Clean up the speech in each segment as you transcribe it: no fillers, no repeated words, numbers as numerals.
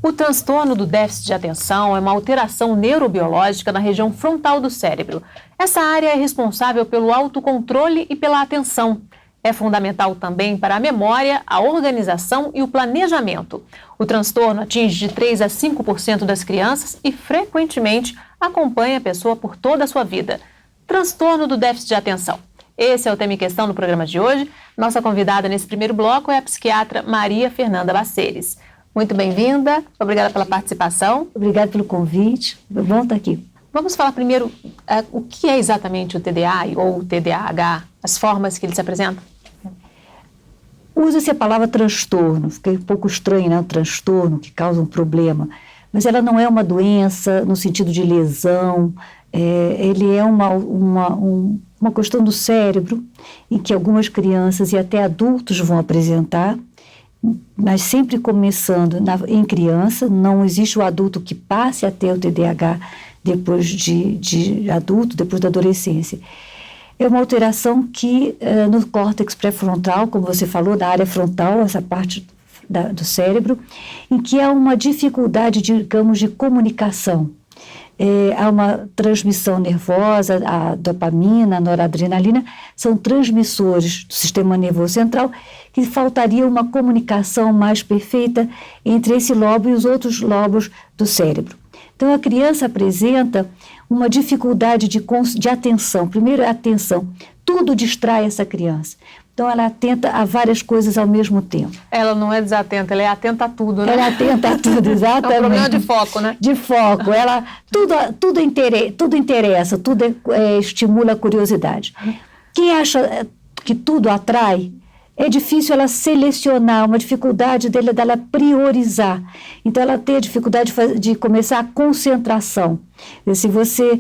O transtorno do déficit de atenção é uma alteração neurobiológica na região frontal do cérebro. Essa área é responsável pelo autocontrole e pela atenção. É fundamental também para a memória, a organização e o planejamento. O transtorno atinge de 3 a 5% das crianças e frequentemente acompanha a pessoa por toda a sua vida. Transtorno do déficit de atenção. Esse é o tema em questão no programa de hoje. Nossa convidada nesse primeiro bloco é a psiquiatra Maria Fernanda Baceres. Muito bem-vinda, obrigada pela participação. Obrigada pelo convite, é bom estar aqui. Vamos falar primeiro o que é exatamente o TDA ou o TDAH, as formas que ele se apresenta? Usa-se a palavra transtorno, fica um pouco estranho, né? O transtorno que causa um problema, mas ela não é uma doença no sentido de lesão, ele é uma questão do cérebro em que algumas crianças e até adultos vão apresentar, mas sempre começando em criança. Não existe o adulto que passe a ter o TDAH depois de adulto, depois da adolescência. É uma alteração que no córtex pré-frontal, como você falou, da área frontal, essa parte do cérebro, em que há uma dificuldade, digamos, de comunicação. Há uma transmissão nervosa, a dopamina, a noradrenalina, são transmissores do sistema nervoso central, que faltaria uma comunicação mais perfeita entre esse lobo e os outros lobos do cérebro. Então, a criança apresenta uma dificuldade de atenção. Primeiro, a atenção. Tudo distrai essa criança. Então, ela atenta a várias coisas ao mesmo tempo. Ela não é desatenta, ela é atenta a tudo, né? Ela atenta a tudo, exatamente. É um problema de foco, né? De foco. Ela, tudo interessa, tudo estimula a curiosidade. Quem acha que tudo atrai, é difícil ela selecionar, uma dificuldade dela priorizar. Então, ela tem a dificuldade de começar a concentração. E se você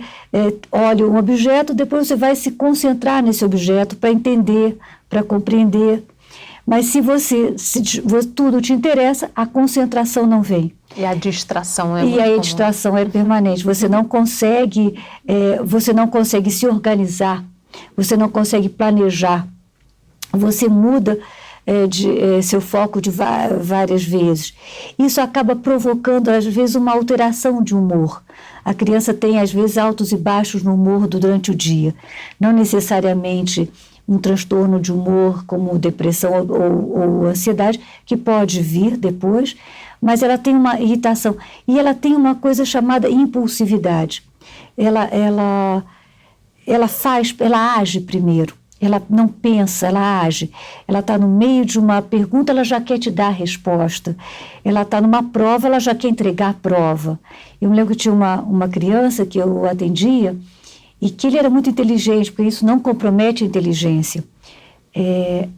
olha um objeto, depois você vai se concentrar nesse objeto para entender, para compreender. Mas se tudo te interessa, a concentração não vem. E a distração é muito comum. E a distração é permanente. Você não consegue se organizar, você não consegue planejar. Você muda seu foco de várias vezes. Isso acaba provocando, às vezes, uma alteração de humor. A criança tem, às vezes, altos e baixos no humor durante o dia. Não necessariamente um transtorno de humor como depressão ou ansiedade, que pode vir depois, mas ela tem uma irritação. E ela tem uma coisa chamada impulsividade. Ela age primeiro. Ela não pensa, ela age. Ela está no meio de uma pergunta, ela já quer te dar a resposta. Ela está numa prova, ela já quer entregar a prova. Eu me lembro que tinha uma criança que eu atendia e que ele era muito inteligente, porque isso não compromete a inteligência.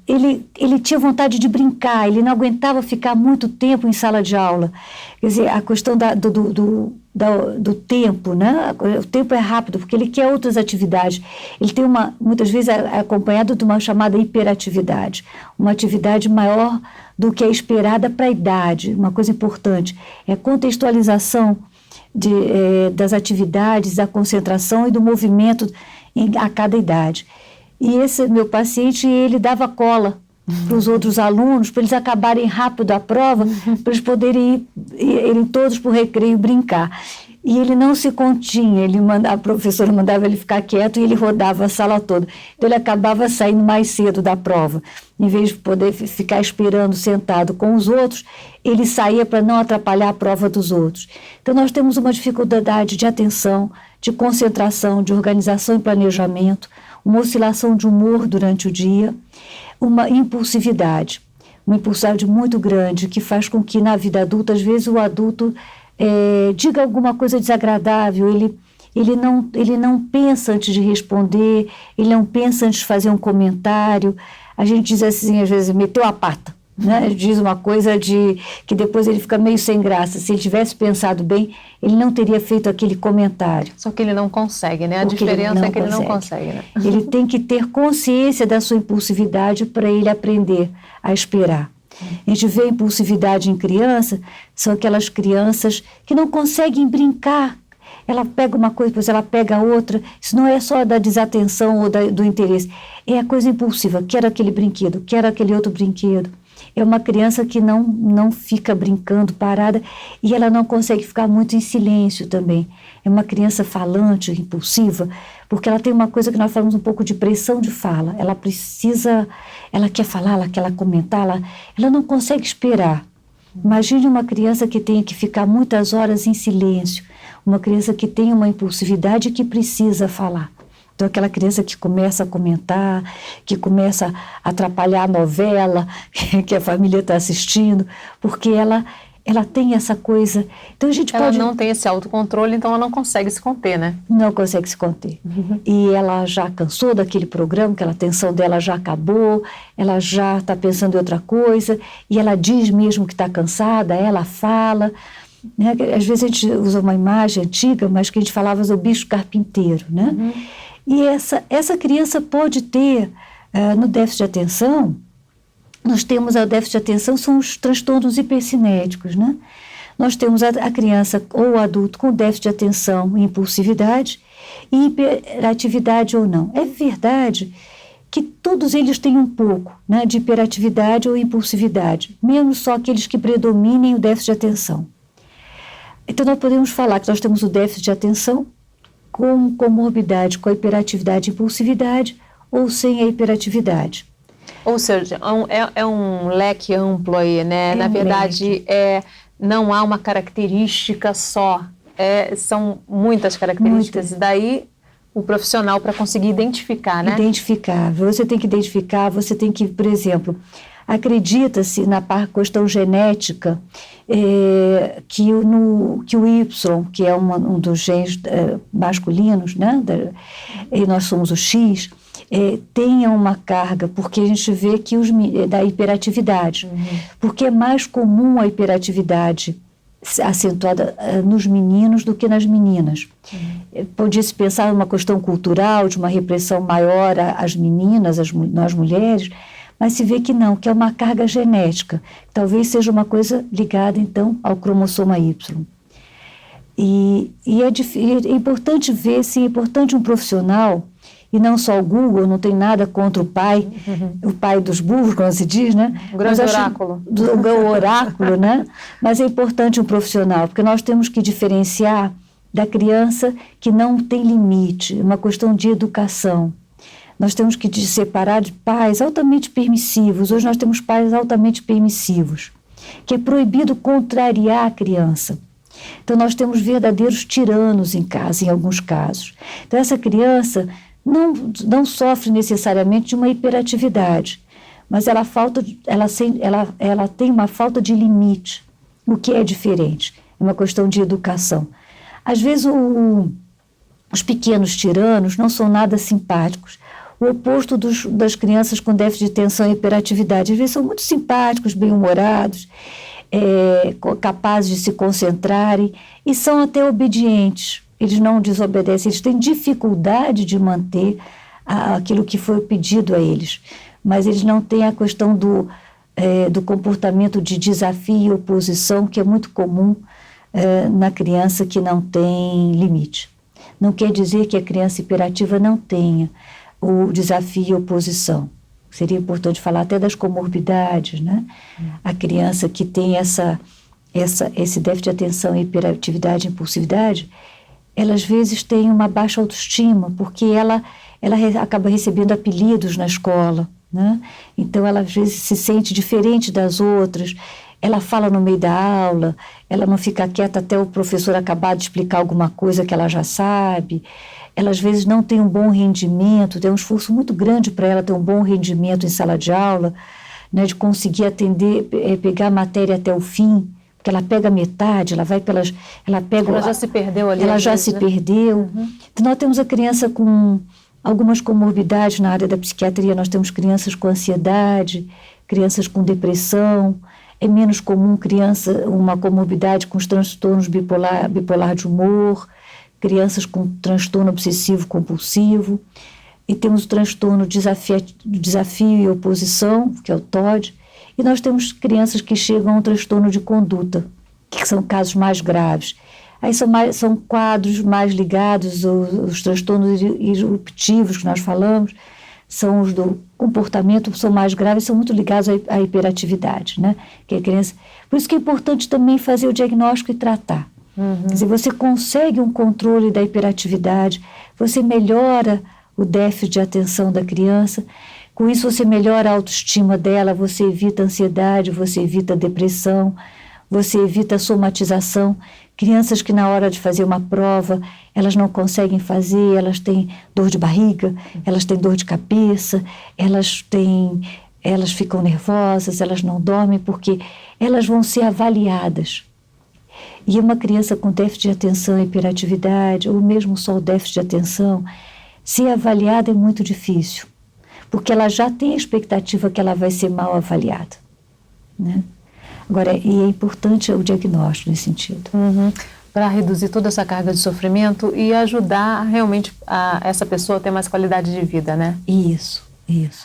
Ele tinha vontade de brincar, ele não aguentava ficar muito tempo em sala de aula. Quer dizer, a questão do tempo, né? O tempo é rápido, porque ele quer outras atividades. Ele tem muitas vezes acompanhado de uma chamada hiperatividade, uma atividade maior do que é esperada para a idade. Uma coisa importante é a contextualização das atividades, da concentração e do movimento a cada idade. E esse meu paciente, ele dava cola para os outros alunos, para eles acabarem rápido a prova, para eles poderem irem todos para o recreio brincar. E ele não se continha, a professora mandava ele ficar quieto e ele rodava a sala toda. Então ele acabava saindo mais cedo da prova. Em vez de poder ficar esperando sentado com os outros, ele saía para não atrapalhar a prova dos outros. Então nós temos uma dificuldade de atenção, de concentração, de organização e planejamento, uma oscilação de humor durante o dia, uma impulsividade muito grande, que faz com que na vida adulta, às vezes o adulto diga alguma coisa desagradável, ele não pensa antes de responder, ele não pensa antes de fazer um comentário. A gente diz assim, às vezes, meteu a pata, né? Diz uma coisa que depois ele fica meio sem graça. Se ele tivesse pensado bem, ele não teria feito aquele comentário. Só que ele não consegue, né? A diferença é que ele não consegue, né? Ele tem que ter consciência da sua impulsividade para ele aprender a esperar. A gente vê a impulsividade em criança, são aquelas crianças que não conseguem brincar. Ela pega uma coisa, depois ela pega outra. Isso não é só da desatenção ou do interesse. É a coisa impulsiva. Quero aquele brinquedo, quero aquele outro brinquedo. é uma criança que não fica brincando, parada, e ela não consegue ficar muito em silêncio também. É uma criança falante, impulsiva, porque ela tem uma coisa que nós falamos um pouco de pressão de fala. Ela quer falar, ela quer comentar, ela não consegue esperar. Imagine uma criança que tenha que ficar muitas horas em silêncio, uma criança que tem uma impulsividade e que precisa falar. Então, aquela criança que começa a comentar, que começa a atrapalhar a novela que a família está assistindo, porque ela tem essa coisa. Então, a gente ela não tem esse autocontrole, então ela não consegue se conter, né? Não consegue se conter. E ela já cansou daquele programa, que a atenção dela já acabou, ela já está pensando em outra coisa, e ela diz mesmo que está cansada, ela fala. Né? Às vezes a gente usa uma imagem antiga, mas que a gente falava do bicho carpinteiro, né? E essa criança pode ter, no déficit de atenção, nós temos o déficit de atenção, são os transtornos hipercinéticos, né? Nós temos a criança ou o adulto com déficit de atenção e impulsividade, e hiperatividade ou não. É verdade que todos eles têm um pouco, né, de hiperatividade ou impulsividade, menos só aqueles que predominem o déficit de atenção. Então, nós podemos falar que nós temos o déficit de atenção com comorbidade com a hiperatividade e impulsividade ou sem a hiperatividade. Ou seja, é um leque amplo aí, né? Na verdade, não há uma característica só, são muitas características. Daí o profissional para conseguir identificar, né? Identificar. Você tem que identificar, você tem que, por exemplo, acredita-se na questão genética que o Y, que é um dos genes masculinos, né, e nós somos o X, tenha uma carga, porque a gente vê que da hiperatividade, porque é mais comum a hiperatividade acentuada nos meninos do que nas meninas. Podia-se pensar numa questão cultural, de uma repressão maior às meninas, às mulheres, mas se vê que não, que é uma carga genética. Talvez seja uma coisa ligada, então, ao cromossoma Y. E é importante ver, se é importante um profissional, e não só o Google, não tem nada contra o pai dos burros, como se diz, né? O grande oráculo. O oráculo, né? Mas é importante um profissional, porque nós temos que diferenciar da criança que não tem limite, uma questão de educação. Nós temos que separar de pais altamente permissivos. Hoje nós temos pais altamente permissivos, que é proibido contrariar a criança. Então nós temos verdadeiros tiranos em casa, em alguns casos. Então essa criança não sofre necessariamente de uma hiperatividade, mas ela tem uma falta de limite, o que é diferente. É uma questão de educação. Às vezes os pequenos tiranos não são nada simpáticos. O oposto das crianças com déficit de atenção e hiperatividade. Às vezes são muito simpáticos, bem-humorados, capazes de se concentrarem e são até obedientes. Eles não desobedecem, eles têm dificuldade de manter aquilo que foi pedido a eles. Mas eles não têm a questão do comportamento de desafio e oposição, que é muito comum na criança que não tem limite. Não quer dizer que a criança hiperativa não tenha o desafio e oposição. Seria importante falar até das comorbidades, né? A criança que tem esse déficit de atenção, hiperatividade e impulsividade, ela às vezes tem uma baixa autoestima, porque ela acaba recebendo apelidos na escola, né? Então ela às vezes se sente diferente das outras, ela fala no meio da aula, ela não fica quieta até o professor acabar de explicar alguma coisa que ela já sabe. Ela às vezes não tem um bom rendimento, tem um esforço muito grande para ela ter um bom rendimento em sala de aula, né, de conseguir atender, pegar a matéria até o fim, porque ela pega metade, ela já se perdeu ali. Ela já se perdeu. Então, nós temos a criança com algumas comorbidades na área da psiquiatria, nós temos crianças com ansiedade, crianças com depressão, é menos comum uma comorbidade com os transtornos bipolar de humor, crianças com transtorno obsessivo-compulsivo, e temos o transtorno desafio e oposição, que é o TOD, e nós temos crianças que chegam a um transtorno de conduta, que são casos mais graves. Aí são quadros mais ligados, os transtornos disruptivos que nós falamos, são os do comportamento são mais graves, são muito ligados à hiperatividade, né? Que a criança... Por isso que é importante também fazer o diagnóstico e tratar. Quer dizer, você consegue um controle da hiperatividade, você melhora o déficit de atenção da criança, com isso você melhora a autoestima dela, você evita a ansiedade, você evita a depressão, você evita a somatização. Crianças que na hora de fazer uma prova, elas não conseguem fazer, elas têm dor de barriga, elas têm dor de cabeça, elas ficam nervosas, elas não dormem, porque elas vão ser avaliadas. E uma criança com déficit de atenção e hiperatividade, ou mesmo só o déficit de atenção, ser avaliada é muito difícil, porque ela já tem a expectativa que ela vai ser mal avaliada, né? Agora, e é importante o diagnóstico nesse sentido. Para reduzir toda essa carga de sofrimento e ajudar realmente essa pessoa a ter mais qualidade de vida, né? Isso.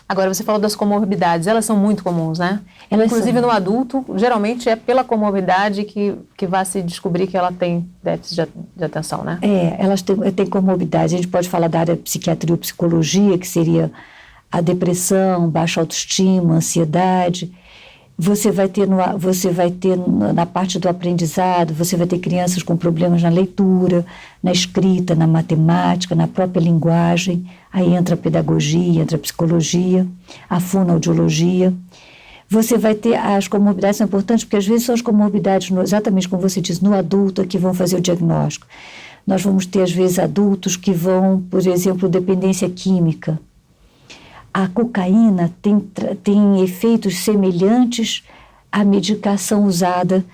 Agora, você falou das comorbidades, elas são muito comuns, né? Inclusive no adulto, geralmente é pela comorbidade que vai se descobrir que ela tem déficit de atenção, né? Elas têm comorbidades. A gente pode falar da área de psiquiatria ou psicologia, que seria a depressão, baixa autoestima, ansiedade. Você vai ter na parte do aprendizado, você vai ter crianças com problemas na leitura, na escrita, na matemática, na própria linguagem. Aí entra a pedagogia, entra a psicologia, a fonoaudiologia. Você vai ter, as comorbidades são importantes porque às vezes são as comorbidades, exatamente como você diz, no adulto que vão fazer o diagnóstico. Nós vamos ter às vezes adultos que vão, por exemplo, dependência química. A cocaína tem efeitos semelhantes à medicação usada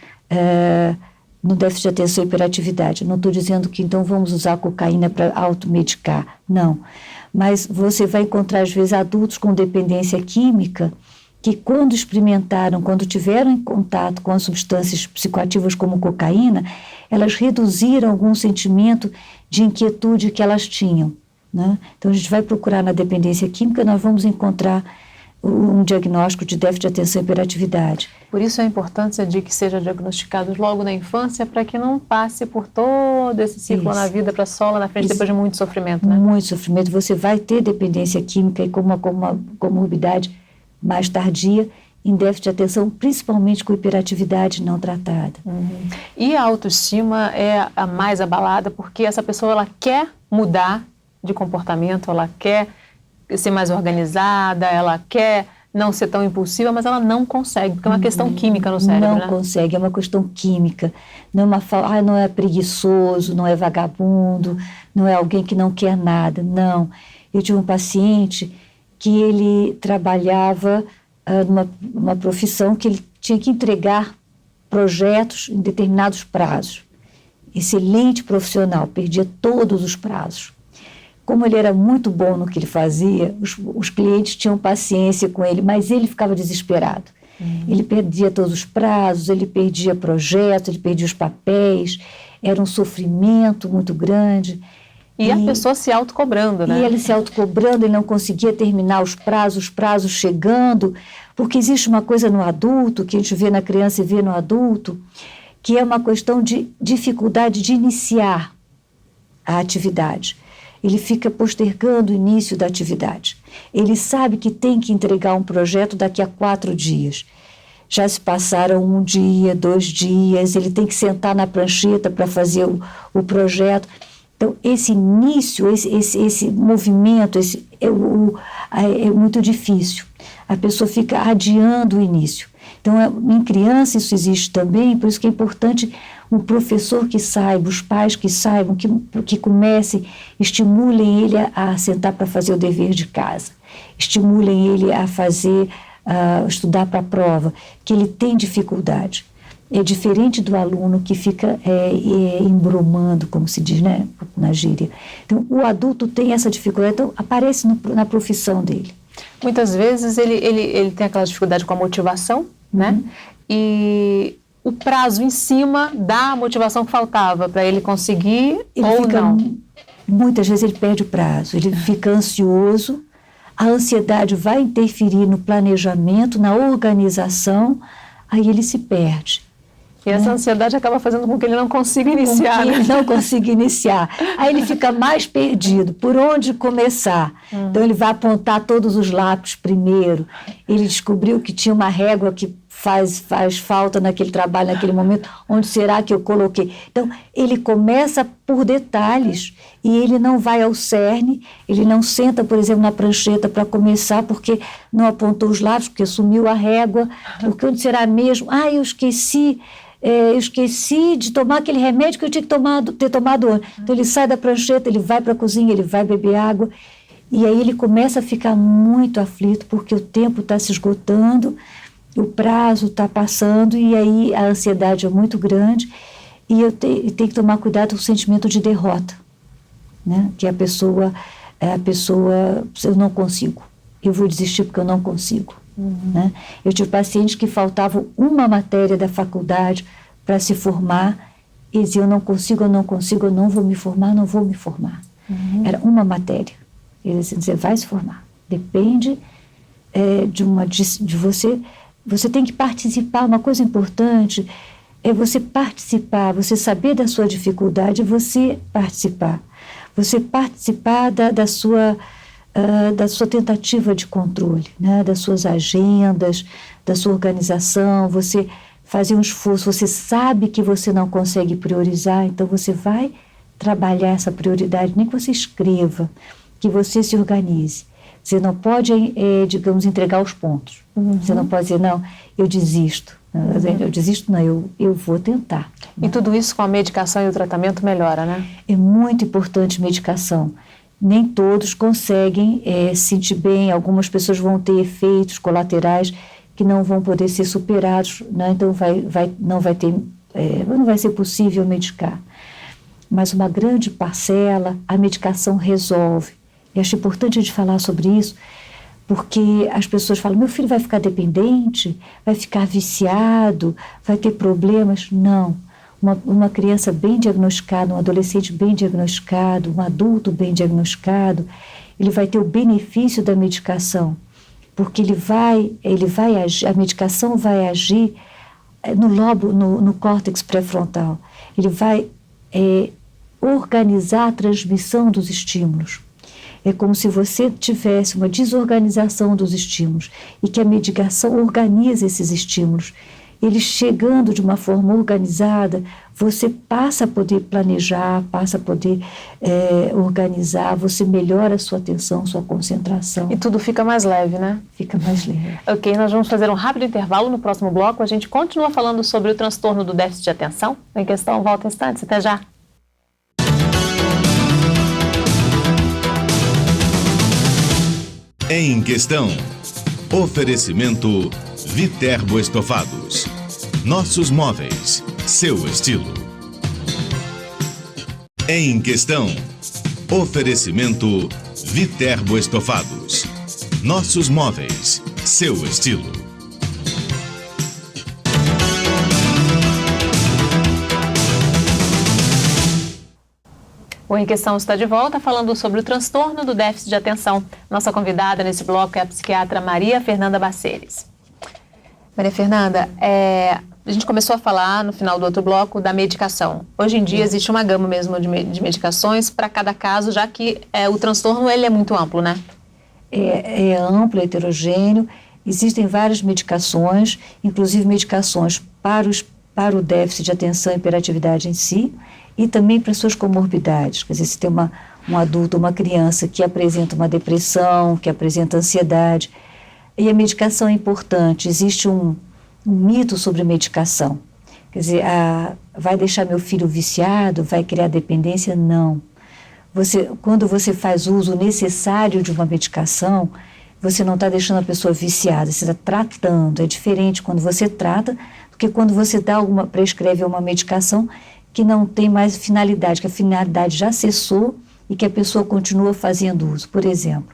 no déficit de atenção e hiperatividade. Não estou dizendo que então vamos usar a cocaína para automedicar, não. Mas você vai encontrar às vezes adultos com dependência química que quando tiveram em contato com as substâncias psicoativas como cocaína, elas reduziram algum sentimento de inquietude que elas tinham, né? Então, a gente vai procurar na dependência química, nós vamos encontrar um diagnóstico de déficit de atenção e hiperatividade. Por isso a importância de que seja diagnosticado logo na infância, para que não passe por todo esse ciclo na vida, para só lá na frente, depois de muito sofrimento, né? Muito sofrimento. Você vai ter dependência química e com uma comorbidade mais tardia, em déficit de atenção, principalmente com hiperatividade não tratada. E a autoestima é a mais abalada, porque essa pessoa ela quer mudar de comportamento, ela quer ser mais organizada, ela quer não ser tão impulsiva, mas ela não consegue, porque é uma questão química no cérebro, Não consegue, é uma questão química. Não é não é preguiçoso, não é vagabundo, não é alguém que não quer nada, não. Eu tive um paciente que ele trabalhava numa profissão que ele tinha que entregar projetos em determinados prazos. Excelente profissional, perdia todos os prazos. Como ele era muito bom no que ele fazia, os clientes tinham paciência com ele, mas ele ficava desesperado. Ele perdia todos os prazos, ele perdia projetos, ele perdia os papéis, era um sofrimento muito grande. E a pessoa se autocobrando, né? E ele se autocobrando, ele não conseguia terminar os prazos chegando, porque existe uma coisa no adulto, que a gente vê na criança e vê no adulto, que é uma questão de dificuldade de iniciar a atividade. Ele fica postergando o início da atividade. Ele sabe que tem que entregar um projeto daqui a 4 dias. Já se passaram 1 dia, 2 dias, ele tem que sentar na prancheta para fazer o projeto. Então, esse início, esse movimento, é muito difícil. A pessoa fica adiando o início. Então, em criança isso existe também, por isso que é importante um professor que saiba, os pais que saibam, que comecem, estimulem ele a sentar para fazer o dever de casa, estimulem ele a estudar para a prova, que ele tem dificuldade. É diferente do aluno que fica embromando, como se diz, né, na gíria. Então, o adulto tem essa dificuldade, então aparece na profissão dele. Muitas vezes ele tem aquela dificuldade com a motivação, né? E o prazo em cima da motivação que faltava para ele conseguir não. Muitas vezes ele perde o prazo, ele fica ansioso, a ansiedade vai interferir no planejamento, na organização, aí ele se perde. E essa ansiedade acaba fazendo com que ele não consiga iniciar. Ele não consiga iniciar. Aí ele fica mais perdido. Por onde começar? Então ele vai apontar todos os lápis primeiro. Ele descobriu que tinha uma régua que faz falta naquele trabalho, naquele momento. Onde será que eu coloquei? Então ele começa por detalhes e ele não vai ao cerne. Ele não senta, por exemplo, na prancheta para começar porque não apontou os lápis, porque sumiu a régua. Porque onde será mesmo? Eu esqueci de tomar aquele remédio que eu tinha que ter tomado antes. Então ele sai da prancheta, ele vai para a cozinha, ele vai beber água, e aí ele começa a ficar muito aflito, porque o tempo está se esgotando, o prazo está passando, e aí a ansiedade é muito grande, e eu tenho que tomar cuidado com o sentimento de derrota, né? Que a pessoa, eu não consigo, eu vou desistir porque eu não consigo. Né? Eu tive pacientes que faltavam uma matéria da faculdade para se formar e diziam, eu não consigo, eu não vou me formar. Era uma matéria. Eles diziam, você vai se formar. Depende de você. Você tem que participar. Uma coisa importante é você participar, você saber da sua dificuldade, você participar. Você participar da sua tentativa de controle, né? Das suas agendas, da sua organização, você fazer um esforço, você sabe que você não consegue priorizar, então você vai trabalhar essa prioridade, nem que você escreva, que você se organize. Você não pode, digamos, entregar os pontos. Você não pode dizer, não, eu desisto. Eu desisto, não, eu vou tentar. E tudo isso com a medicação e o tratamento melhora, né? É muito importante medicação. Nem todos conseguem se sentir bem, algumas pessoas vão ter efeitos colaterais que não vão poder ser superados, né? Então não vai ser possível medicar. Mas uma grande parcela, a medicação resolve. E acho importante a gente falar sobre isso, porque as pessoas falam, meu filho vai ficar dependente, vai ficar viciado, vai ter problemas. Não. Uma criança bem diagnosticada, um adolescente bem diagnosticado, um adulto bem diagnosticado, ele vai ter o benefício da medicação, porque a medicação vai agir no córtex pré-frontal. Ele vai organizar a transmissão dos estímulos. É como se você tivesse uma desorganização dos estímulos e que a medicação organiza esses estímulos. Eles chegando de uma forma organizada, você passa a poder planejar, passa a poder organizar, você melhora a sua atenção, sua concentração. E tudo fica mais leve, né? Fica mais leve. Ok, nós vamos fazer um rápido intervalo. No próximo bloco a gente continua falando sobre o transtorno do déficit de atenção. Em questão, volta em instantes. Até já. Em questão, oferecimento Viterbo Estofados. Nossos móveis, seu estilo. Em questão, oferecimento Viterbo Estofados. Nossos móveis, seu estilo. O Em Questão está de volta falando sobre o transtorno do déficit de atenção. Nossa convidada nesse bloco é a psiquiatra Maria Fernanda Baceres. Maria Fernanda, a gente começou a falar no final do outro bloco da medicação. Hoje em dia existe uma gama mesmo de medicações para cada caso, já que o transtorno ele é muito amplo, né? É amplo, é heterogêneo. Existem várias medicações, inclusive medicações para o déficit de atenção e hiperatividade em si, e também para suas comorbidades. Quer dizer, se tem um adulto, uma criança que apresenta uma depressão, que apresenta ansiedade, e a medicação é importante. Existe um mito sobre medicação. Quer dizer, vai deixar meu filho viciado, vai criar dependência? Não. Quando você faz uso necessário de uma medicação, você não está deixando a pessoa viciada, você está tratando. É diferente quando você trata do que quando você prescreve uma medicação que não tem mais finalidade, que a finalidade já cessou e que a pessoa continua fazendo uso. Por exemplo,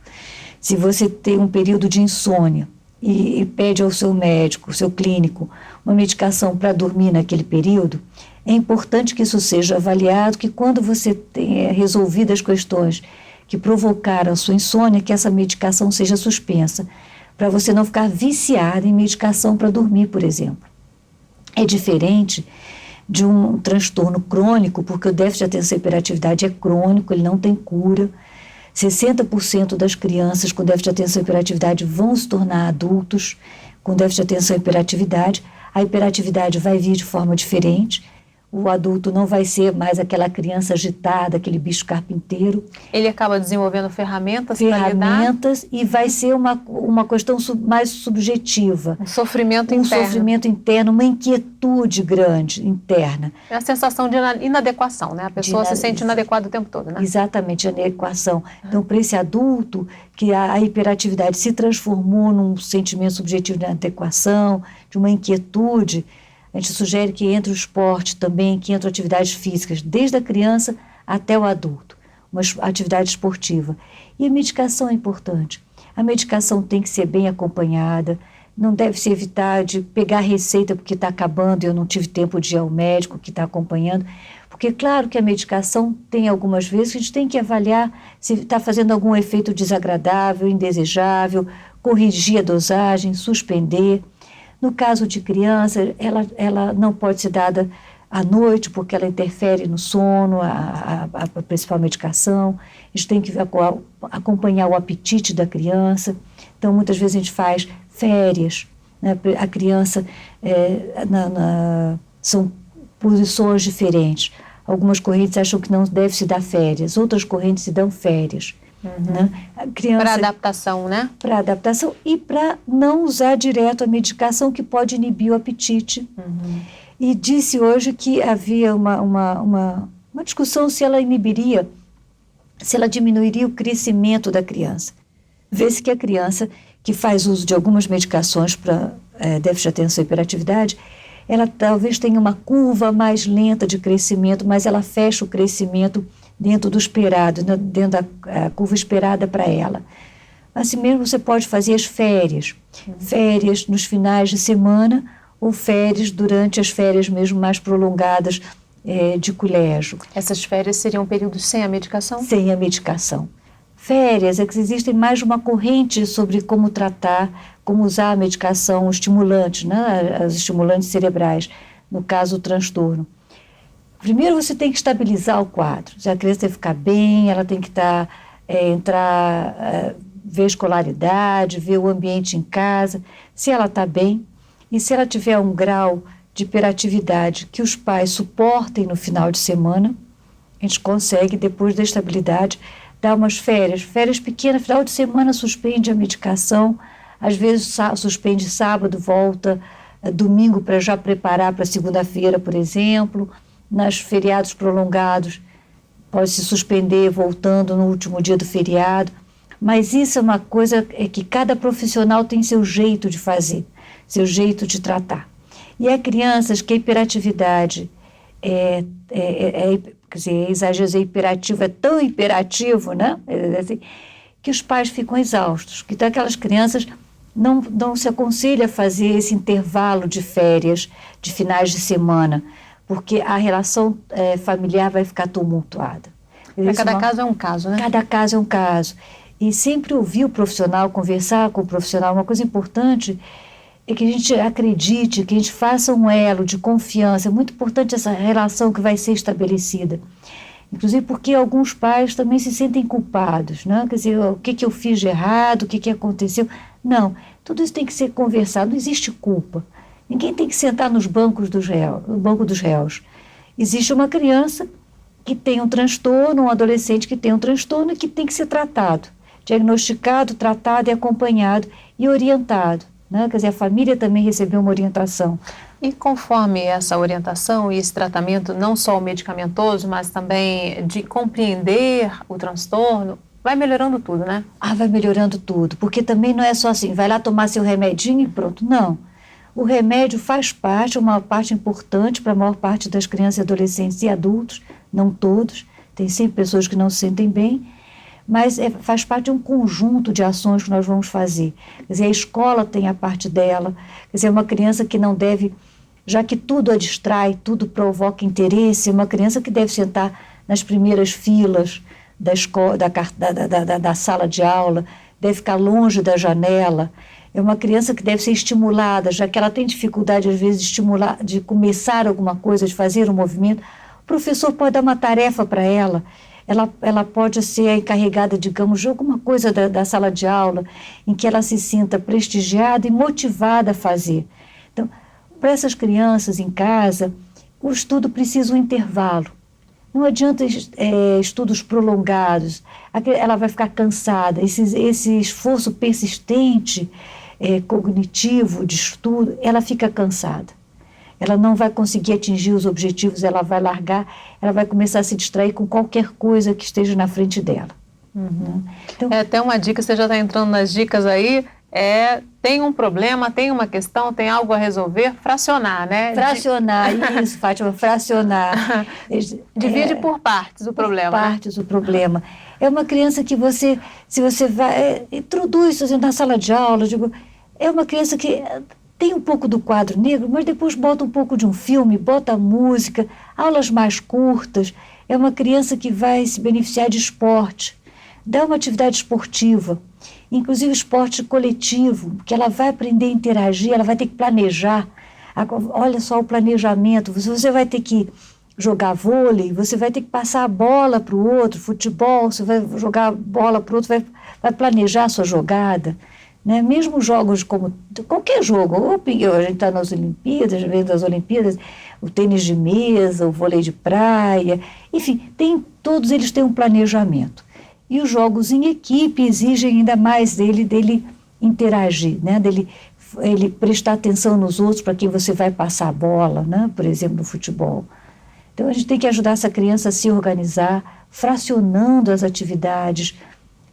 se você tem um período de insônia e pede ao seu médico, seu clínico, uma medicação para dormir naquele período, é importante que isso seja avaliado, que quando você tenha resolvido as questões que provocaram a sua insônia, que essa medicação seja suspensa, para você não ficar viciada em medicação para dormir, por exemplo. é diferente de um transtorno crônico, porque o déficit de atenção e hiperatividade é crônico, ele não tem cura. 60% das crianças com déficit de atenção e hiperatividade vão se tornar adultos com déficit de atenção e hiperatividade. A hiperatividade vai vir de forma diferente. O adulto não vai ser mais aquela criança agitada, aquele bicho carpinteiro. Ele acaba desenvolvendo ferramentas para lidar? E vai ser uma questão mais subjetiva. Um sofrimento interno. Um sofrimento interno, uma inquietude grande interna. É a sensação de inadequação, né? A pessoa se sente inadequada o tempo todo, né? Exatamente, a inadequação. Então, para esse adulto, que a hiperatividade se transformou num sentimento subjetivo de inadequação, de uma inquietude, a gente sugere que entre o esporte também, que entre atividades físicas, desde a criança até o adulto, uma atividade esportiva. E a medicação é importante. A medicação tem que ser bem acompanhada, não deve se evitar de pegar receita porque está acabando e eu não tive tempo de ir ao médico que está acompanhando, porque claro que a medicação tem algumas vezes que a gente tem que avaliar se está fazendo algum efeito desagradável, indesejável, corrigir a dosagem, suspender. No caso de criança, ela não pode ser dada à noite, porque ela interfere no sono, a principal medicação. A gente tem que acompanhar o apetite da criança. Então, muitas vezes a gente faz férias, né? A criança, são posições diferentes. Algumas correntes acham que não deve se dar férias, outras correntes se dão férias. Né? Para adaptação, né? Para adaptação e para não usar direto a medicação que pode inibir o apetite. E disse hoje que havia uma discussão se ela inibiria, se ela diminuiria o crescimento da criança. Vê-se que a criança que faz uso de algumas medicações para déficit de atenção e hiperatividade, ela talvez tenha uma curva mais lenta de crescimento, mas ela fecha o crescimento dentro do esperado, dentro da curva esperada para ela. Assim mesmo você pode fazer as férias, férias nos finais de semana ou férias durante as férias mesmo mais prolongadas de colégio. Essas férias seriam períodos sem a medicação? Sem a medicação. Férias é que existe mais uma corrente sobre como tratar, como usar a medicação estimulante, né? As estimulantes cerebrais, no caso o transtorno. Primeiro você tem que estabilizar o quadro. Se a criança tem que ficar bem, ela tem que ver escolaridade, ver o ambiente em casa, se ela está bem. E se ela tiver um grau de hiperatividade que os pais suportem no final de semana, a gente consegue, depois da estabilidade, dar umas férias pequenas, final de semana suspende a medicação, às vezes suspende sábado, volta domingo para já preparar para segunda-feira, por exemplo. Nas feriados prolongados, pode se suspender voltando no último dia do feriado, mas isso é uma coisa que cada profissional tem seu jeito de fazer, seu jeito de tratar. E há crianças que a hiperatividade quer dizer, exagero, hiperativo é tão hiperativo, né? Assim, que os pais ficam exaustos, que aquelas crianças não se aconselha a fazer esse intervalo de férias, de finais de semana, porque a relação familiar vai ficar tumultuada. Cada caso é um caso, né? Cada caso é um caso. E sempre ouvir o profissional, conversar com o profissional, uma coisa importante é que a gente acredite, que a gente faça um elo de confiança. É muito importante essa relação que vai ser estabelecida. Inclusive porque alguns pais também se sentem culpados, né? Quer dizer, o que eu fiz de errado, o que aconteceu. Não, tudo isso tem que ser conversado, não existe culpa. Ninguém tem que sentar no banco dos réus. Existe uma criança que tem um transtorno, um adolescente que tem um transtorno e que tem que ser tratado, diagnosticado, tratado e acompanhado e orientado, né? Quer dizer, a família também recebeu uma orientação. E conforme essa orientação e esse tratamento, não só o medicamentoso, mas também de compreender o transtorno, vai melhorando tudo, né? Vai melhorando tudo, porque também não é só assim, vai lá tomar seu remedinho e pronto, não. O remédio faz parte, uma parte importante para a maior parte das crianças, adolescentes e adultos, não todos, tem sempre pessoas que não se sentem bem, mas faz parte de um conjunto de ações que nós vamos fazer. Quer dizer, a escola tem a parte dela, quer dizer, uma criança que não deve, já que tudo a distrai, tudo provoca interesse, uma criança que deve sentar nas primeiras filas da sala de aula, deve ficar longe da janela, É uma criança que deve ser estimulada, já que ela tem dificuldade, às vezes, de começar alguma coisa, de fazer um movimento. O professor pode dar uma tarefa para ela. Ela pode ser a encarregada, digamos, de alguma coisa da sala de aula, em que ela se sinta prestigiada e motivada a fazer. Então, para essas crianças em casa, o estudo precisa um intervalo. Não adianta estudos prolongados, ela vai ficar cansada. Esse esforço persistente, cognitivo, de estudo, ela fica cansada. Ela não vai conseguir atingir os objetivos, ela vai largar, ela vai começar a se distrair com qualquer coisa que esteja na frente dela. Uhum. Então, até uma dica, você já está entrando nas dicas aí, tem um problema, tem uma questão, tem algo a resolver, fracionar, né? Fracionar, isso, Fátima, fracionar. Divide por partes o problema. Por partes o problema. É uma criança que se você vai, introduz na sala de aula, é uma criança que tem um pouco do quadro negro, mas depois bota um pouco de um filme, bota música, aulas mais curtas. É uma criança que vai se beneficiar de esporte, dá uma atividade esportiva, inclusive esporte coletivo, que ela vai aprender a interagir, ela vai ter que planejar. Olha só o planejamento, você vai ter que jogar vôlei, você vai ter que passar a bola para o outro, futebol, você vai jogar a bola para o outro, vai planejar a sua jogada. Né? Mesmo jogos como qualquer jogo, a gente está nas Olimpíadas, vendo das Olimpíadas, o tênis de mesa, o vôlei de praia, enfim, todos eles têm um planejamento. E os jogos em equipe exigem ainda mais dele interagir, né? Ele prestar atenção nos outros para quem você vai passar a bola, né? Por exemplo, no futebol. Então a gente tem que ajudar essa criança a se organizar, fracionando as atividades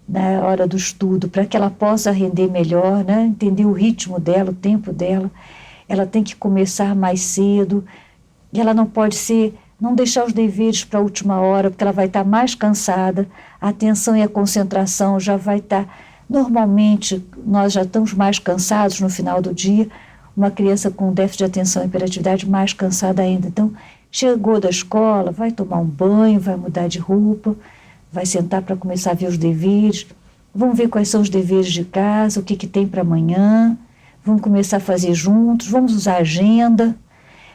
na hora do estudo, para que ela possa render melhor, né? Entender o ritmo dela, o tempo dela. Ela tem que começar mais cedo, e ela não deixar os deveres para a última hora, porque ela vai estar mais cansada, a atenção e a concentração já vai estar... Normalmente, nós já estamos mais cansados no final do dia, uma criança com déficit de atenção e hiperatividade mais cansada ainda. Então, chegou da escola, vai tomar um banho, vai mudar de roupa, vai sentar para começar a ver os deveres, vamos ver quais são os deveres de casa, o que tem para amanhã, vamos começar a fazer juntos, vamos usar agenda,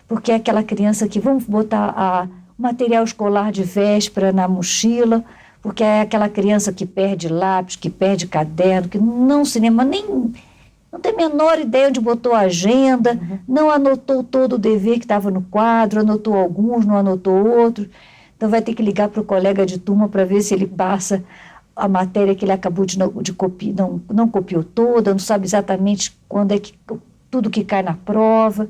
porque é aquela criança que vamos botar o material escolar de véspera na mochila, porque é aquela criança que perde lápis, que perde caderno, que não se lembra não tem a menor ideia onde botou a agenda, não anotou todo o dever que estava no quadro, anotou alguns, não anotou outros. Então vai ter que ligar para o colega de turma para ver se ele passa a matéria que ele acabou de copiar, não copiou toda, não sabe exatamente quando é que tudo que cai na prova.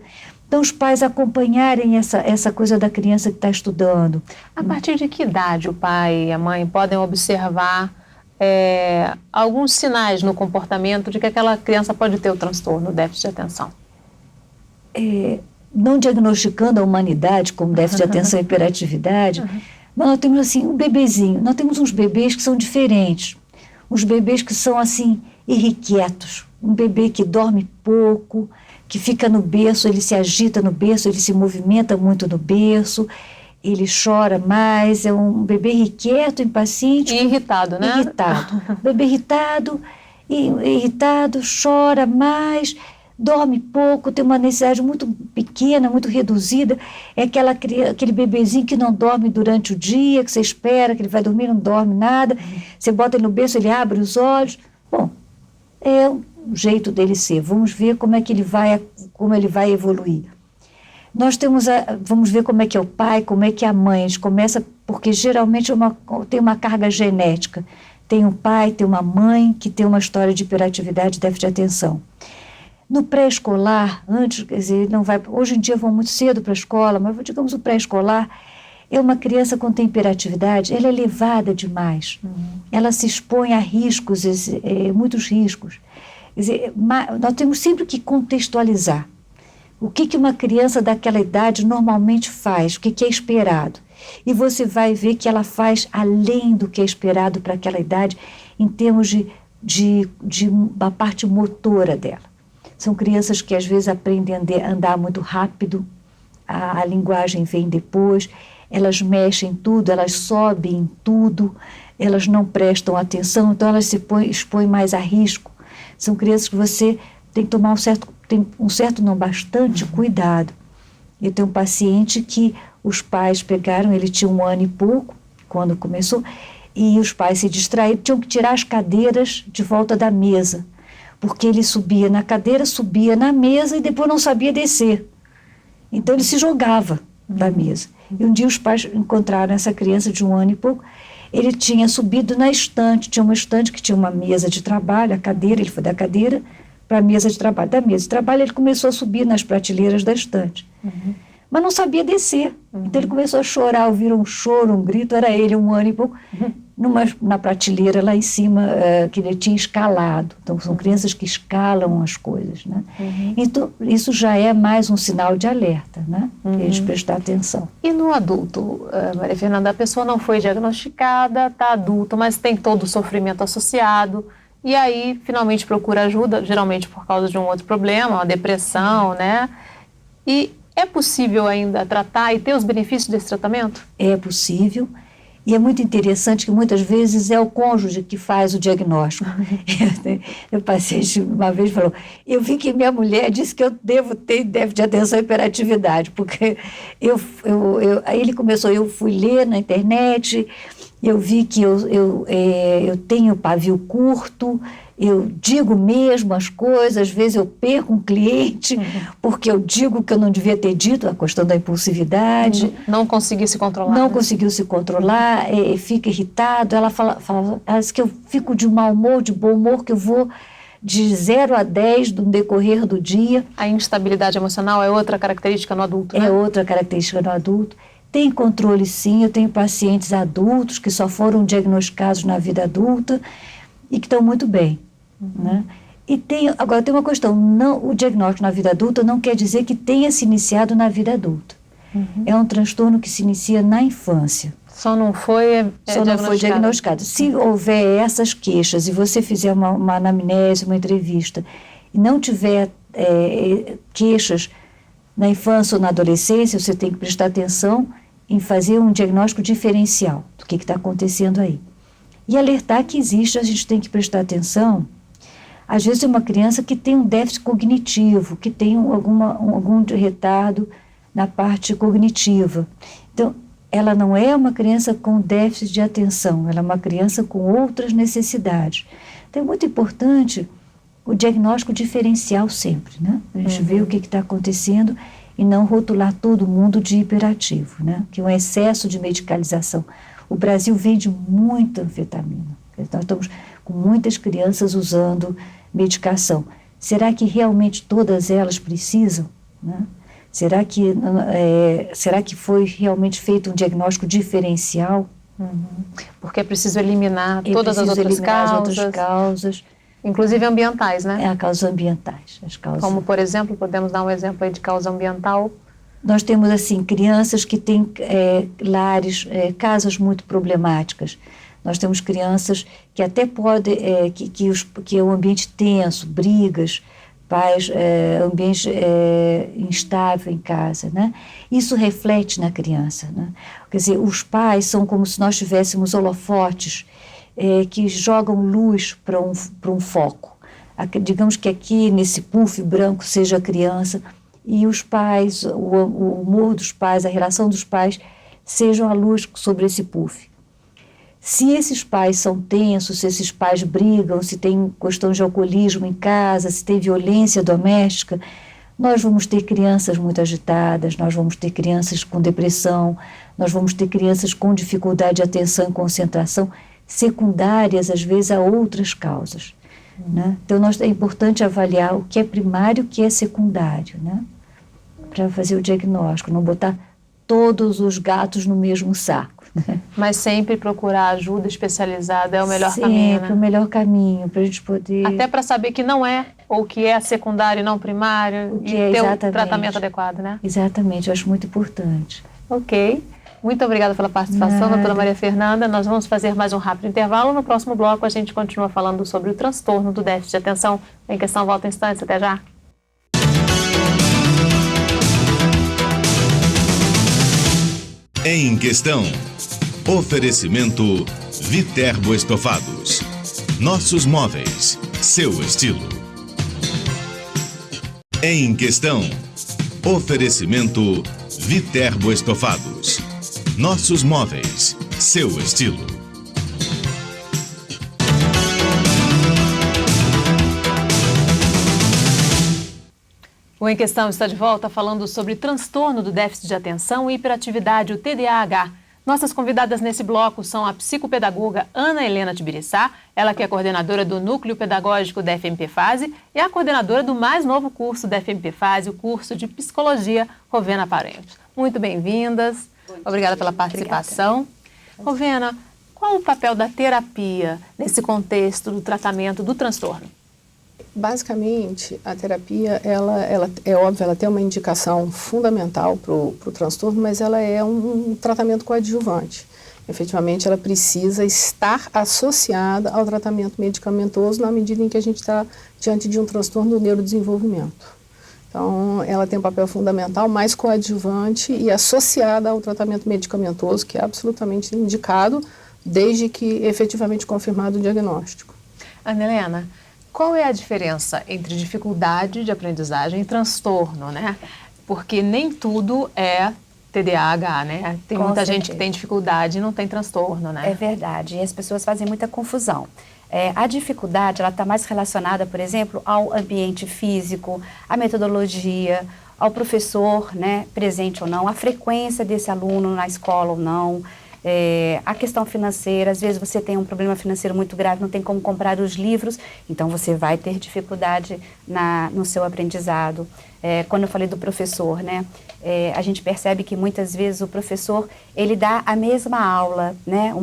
Então, os pais acompanharem essa coisa da criança que está estudando. A partir de que idade o pai e a mãe podem observar alguns sinais no comportamento de que aquela criança pode ter o transtorno, o déficit de atenção? Não diagnosticando a humanidade como déficit de atenção e hiperatividade, mas nós temos assim um bebezinho. Nós temos uns bebês que são diferentes. Uns bebês que são assim irrequietos. Um bebê que dorme pouco, que fica no berço, ele se agita no berço, ele se movimenta muito no berço, ele chora mais, é um bebê irrequieto, impaciente. E irritado, né? Irritado. Bebê irritado, chora mais, dorme pouco, tem uma necessidade muito pequena, muito reduzida. É aquele bebezinho que não dorme durante o dia, que você espera que ele vai dormir, não dorme nada. Você bota ele no berço, ele abre os olhos. Bom, é o jeito dele ser. Vamos ver como ele vai evoluir. Vamos ver como é que é o pai, como é que é a mãe. A gente começa, porque geralmente tem uma carga genética. Tem um pai, tem uma mãe que tem uma história de hiperatividade e déficit de atenção. No pré-escolar, hoje em dia vão muito cedo para a escola, mas digamos o pré-escolar, é uma criança quando tem hiperatividade, ela é levada demais. Ela se expõe a riscos, muitos riscos. Quer dizer, nós temos sempre que contextualizar. O que uma criança daquela idade normalmente faz, o que é esperado. E você vai ver que ela faz além do que é esperado para aquela idade, em termos da parte motora dela. São crianças que às vezes aprendem a andar muito rápido, a linguagem vem depois, elas mexem em tudo, elas sobem em tudo, elas não prestam atenção, então elas se expõem mais a risco. São crianças que você tem que tomar bastante cuidado. Eu tenho um paciente que os pais pegaram, ele tinha 1 ano e pouco, quando começou, e os pais se distraíram, tinham que tirar as cadeiras de volta da mesa, porque ele subia na cadeira, subia na mesa e depois não sabia descer. Então ele se jogava da mesa. E um dia os pais encontraram essa criança de 1 ano e pouco, ele tinha subido na estante, tinha uma estante que tinha uma mesa de trabalho, a cadeira, ele foi da cadeira para a mesa de trabalho. Da mesa de trabalho ele começou a subir nas prateleiras da estante. Mas não sabia descer. Então ele começou a chorar, ouviram um choro, um grito, era ele, 1 ano e pouco, na prateleira lá em cima, que ele tinha escalado. Então são crianças que escalam as coisas, né? Então isso já é mais um sinal de alerta, né? Para eles prestar atenção. E no adulto, Maria Fernanda, a pessoa não foi diagnosticada, está adulta, mas tem todo o sofrimento associado, e aí finalmente procura ajuda, geralmente por causa de um outro problema, uma depressão, né? E é possível ainda tratar e ter os benefícios desse tratamento? É possível. E é muito interessante que muitas vezes é o cônjuge que faz o diagnóstico. O paciente uma vez falou, eu vi que minha mulher disse que eu devo ter déficit de atenção e hiperatividade, porque aí ele começou, eu fui ler na internet, eu vi que eu tenho pavio curto, eu digo mesmo as coisas, às vezes eu perco um cliente porque eu digo que eu não devia ter dito, a questão da impulsividade. Não conseguiu se controlar. Não conseguiu se controlar, fica irritado. Ela diz que eu fico de mau humor, de bom humor, que eu vou de 0 a 10 no decorrer do dia. A instabilidade emocional é outra característica no adulto, né? É outra característica no adulto. Tem controle, sim. Eu tenho pacientes adultos que só foram diagnosticados na vida adulta e que estão muito bem. Né? Agora tem uma questão, o diagnóstico na vida adulta não quer dizer que tenha se iniciado na vida adulta. É um transtorno que se inicia na infância. Só não foi diagnosticado. Se houver essas queixas e você fizer uma anamnese, uma entrevista, e não tiver queixas na infância ou na adolescência, você tem que prestar atenção em fazer um diagnóstico diferencial do que está acontecendo aí. E alertar que existe, a gente tem que prestar atenção. Às vezes é uma criança que tem um déficit cognitivo, que tem algum retardo na parte cognitiva. Então, ela não é uma criança com déficit de atenção, ela é uma criança com outras necessidades. Então, é muito importante o diagnóstico diferencial sempre, né? A gente vê o que está acontecendo e não rotular todo mundo de hiperativo, né? Que é um excesso de medicalização. O Brasil vende muita anfetamina. Nós estamos com muitas crianças usando medicação. Será que realmente todas elas precisam? Né? Será que foi realmente feito um diagnóstico diferencial? Porque é preciso eliminar todas as outras causas. Inclusive ambientais, né? As causas ambientais. Como, por exemplo, podemos dar um exemplo aí de causa ambiental? Nós temos, assim, crianças que têm lares, casas muito problemáticas. Nós temos crianças que até podem, que é um ambiente tenso, brigas, pais, ambiente instável em casa, né? Isso reflete na criança, né? Quer dizer, os pais são como se nós tivéssemos holofotes que jogam luz para um foco. Digamos que aqui, nesse puff branco, seja a criança, e os pais, o humor dos pais, a relação dos pais, sejam a luz sobre esse puff. Se esses pais são tensos, se esses pais brigam, se tem questão de alcoolismo em casa, se tem violência doméstica, nós vamos ter crianças muito agitadas, nós vamos ter crianças com depressão, nós vamos ter crianças com dificuldade de atenção e concentração, secundárias, às vezes, a outras causas. Né? Então, é importante avaliar o que é primário e o que é secundário, né? Para fazer o diagnóstico, não botar todos os gatos no mesmo saco. Né? Mas sempre procurar ajuda especializada é o melhor caminho, né? Sempre o melhor caminho para a gente poder... Até para saber que não é, ou que é secundário e não primário, e ter o tratamento adequado, né? Exatamente, eu acho muito importante. Ok. Muito obrigada pela participação, doutora Maria Fernanda. Nós vamos fazer mais um rápido intervalo. No próximo bloco, a gente continua falando sobre o transtorno do déficit de atenção. Em Questão volta em instantes. Até já. Em Questão. Oferecimento Viterbo Estofados. Nossos móveis, seu estilo. Em Questão. Oferecimento Viterbo Estofados. Nossos móveis, seu estilo. O Em Questão está de volta falando sobre transtorno do déficit de atenção e hiperatividade, o TDAH. Nossas convidadas nesse bloco são a psicopedagoga Ana Helena Tibiriçá, ela que é coordenadora do Núcleo Pedagógico da FMP Fase e a coordenadora do mais novo curso da FMP Fase, o curso de Psicologia, Rovena Parentes. Muito bem-vindas, obrigada pela participação. Obrigada. Rovena, qual o papel da terapia nesse contexto do tratamento do transtorno? Basicamente, a terapia, ela é óbvio, ela tem uma indicação fundamental para o transtorno, mas ela é um tratamento coadjuvante. Efetivamente, ela precisa estar associada ao tratamento medicamentoso na medida em que a gente está diante de um transtorno do neurodesenvolvimento. Então, ela tem um papel fundamental, mais coadjuvante e associada ao tratamento medicamentoso, que é absolutamente indicado desde que efetivamente confirmado o diagnóstico. Ana Helena, qual é a diferença entre dificuldade de aprendizagem e transtorno, né? Porque nem tudo é TDAH, né? Tem muita gente que tem dificuldade e não tem transtorno, né? É verdade, e as pessoas fazem muita confusão. A dificuldade, ela está mais relacionada, por exemplo, ao ambiente físico, à metodologia, ao professor, né, presente ou não, à frequência desse aluno na escola ou não, a questão financeira. Às vezes você tem um problema financeiro muito grave, não tem como comprar os livros, então você vai ter dificuldade no seu aprendizado. Quando eu falei do professor, né, a gente percebe que muitas vezes o professor, ele dá a mesma aula, né,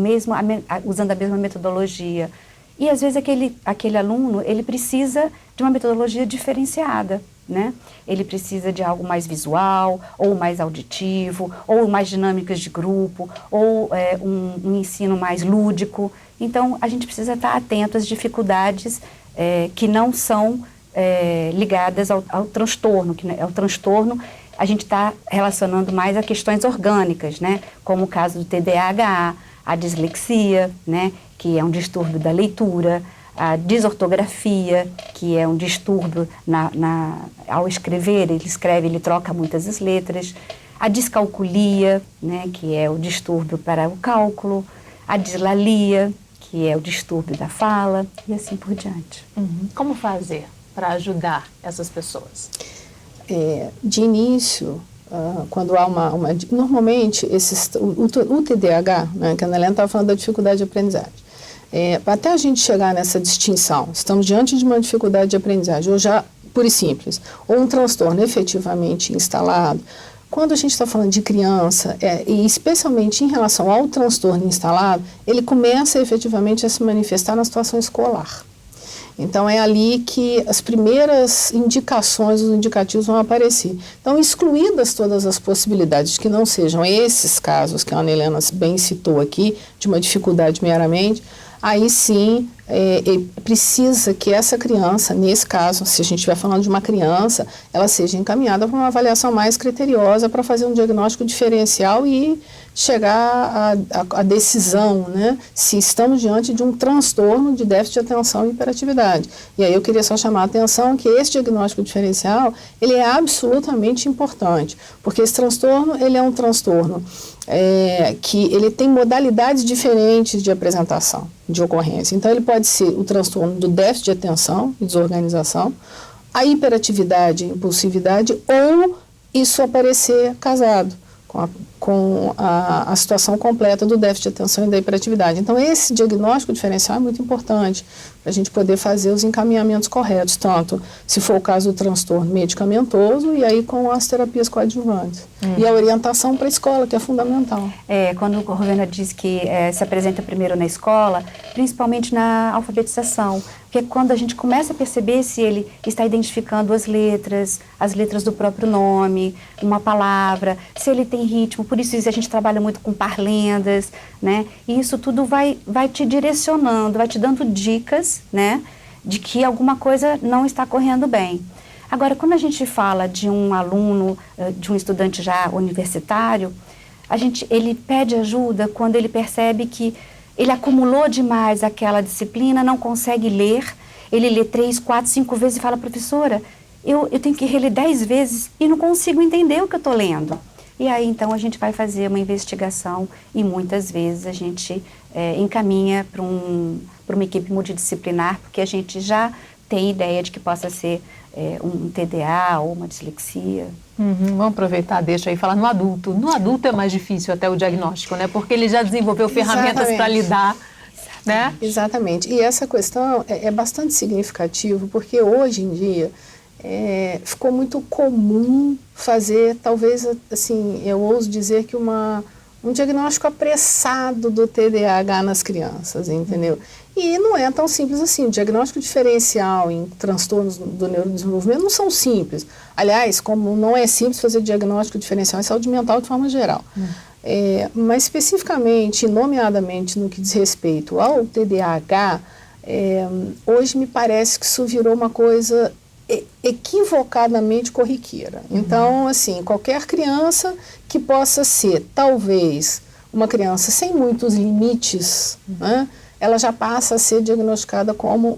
usando a mesma metodologia. E às vezes aquele aluno, ele precisa de uma metodologia diferenciada, né? Ele precisa de algo mais visual, ou mais auditivo, ou mais dinâmicas de grupo, ou um ensino mais lúdico. Então, a gente precisa estar atento às dificuldades que não são ligadas ao transtorno, que é o transtorno. A gente está relacionando mais a questões orgânicas, né? Como o caso do TDAH, a dislexia, né? Que é um distúrbio da leitura, a desortografia, que é um distúrbio ao escrever, ele troca muitas as letras, a descalculia, né, que é o distúrbio para o cálculo, a dislalia, que é o distúrbio da fala, e assim por diante. Uhum. Como fazer para ajudar essas pessoas? De início, quando há normalmente, o TDAH, né, que a Ana Helena estava falando da dificuldade de aprendizagem, até a gente chegar nessa distinção, estamos diante de uma dificuldade de aprendizagem, ou já, pura e simples, ou um transtorno efetivamente instalado. Quando a gente está falando de criança, e especialmente em relação ao transtorno instalado, ele começa efetivamente a se manifestar na situação escolar. Então, é ali que as primeiras indicações, os indicativos vão aparecer. Então, excluídas todas as possibilidades que não sejam esses casos que a Ana Helena bem citou aqui, de uma dificuldade meramente, aí sim precisa que essa criança, nesse caso, se a gente estiver falando de uma criança, ela seja encaminhada para uma avaliação mais criteriosa para fazer um diagnóstico diferencial e chegar à decisão, né, se estamos diante de um transtorno de déficit de atenção e hiperatividade. E aí eu queria só chamar a atenção que esse diagnóstico diferencial, ele é absolutamente importante, porque esse transtorno, ele é um transtorno que ele tem modalidades diferentes de apresentação, de ocorrência. Então, ele pode ser o transtorno do déficit de atenção e desorganização, a hiperatividade e impulsividade, ou isso aparecer casado com a situação completa do déficit de atenção e da hiperatividade. Então, esse diagnóstico diferencial é muito importante para a gente poder fazer os encaminhamentos corretos, tanto se for o caso do transtorno medicamentoso e aí com as terapias coadjuvantes. E a orientação para a escola, que é fundamental. Quando a Rovena diz que se apresenta primeiro na escola, principalmente na alfabetização, porque quando a gente começa a perceber se ele está identificando as letras do próprio nome, uma palavra, se ele tem ritmo, por isso a gente trabalha muito com parlendas, né? E isso tudo vai te direcionando, vai te dando dicas, né, de que alguma coisa não está correndo bem. Agora, quando a gente fala de um aluno, de um estudante já universitário, ele pede ajuda quando ele percebe que ele acumulou demais aquela disciplina, não consegue ler, ele lê 3, 4, 5 vezes e fala: professora, eu tenho que reler 10 vezes e não consigo entender o que eu estou lendo. E aí, então, a gente vai fazer uma investigação e muitas vezes a gente encaminha para uma equipe multidisciplinar, porque a gente já tem ideia de que possa ser um TDA ou uma dislexia. Vamos aproveitar, deixa aí falar no adulto. No adulto é mais difícil até o diagnóstico, né? Porque ele já desenvolveu ferramentas para lidar, né? Exatamente. E essa questão é bastante significativa, porque hoje em dia ficou muito comum fazer, talvez, assim, eu ouso dizer que um diagnóstico apressado do TDAH nas crianças, entendeu? E não é tão simples assim. O diagnóstico diferencial em transtornos do neurodesenvolvimento não são simples. Aliás, como não é simples fazer diagnóstico diferencial em saúde mental de forma geral. Mas especificamente, nomeadamente no que diz respeito ao TDAH, hoje me parece que isso virou uma coisa equivocadamente corriqueira. Então, assim, qualquer criança que possa ser, talvez, uma criança sem muitos limites, né, ela já passa a ser diagnosticada como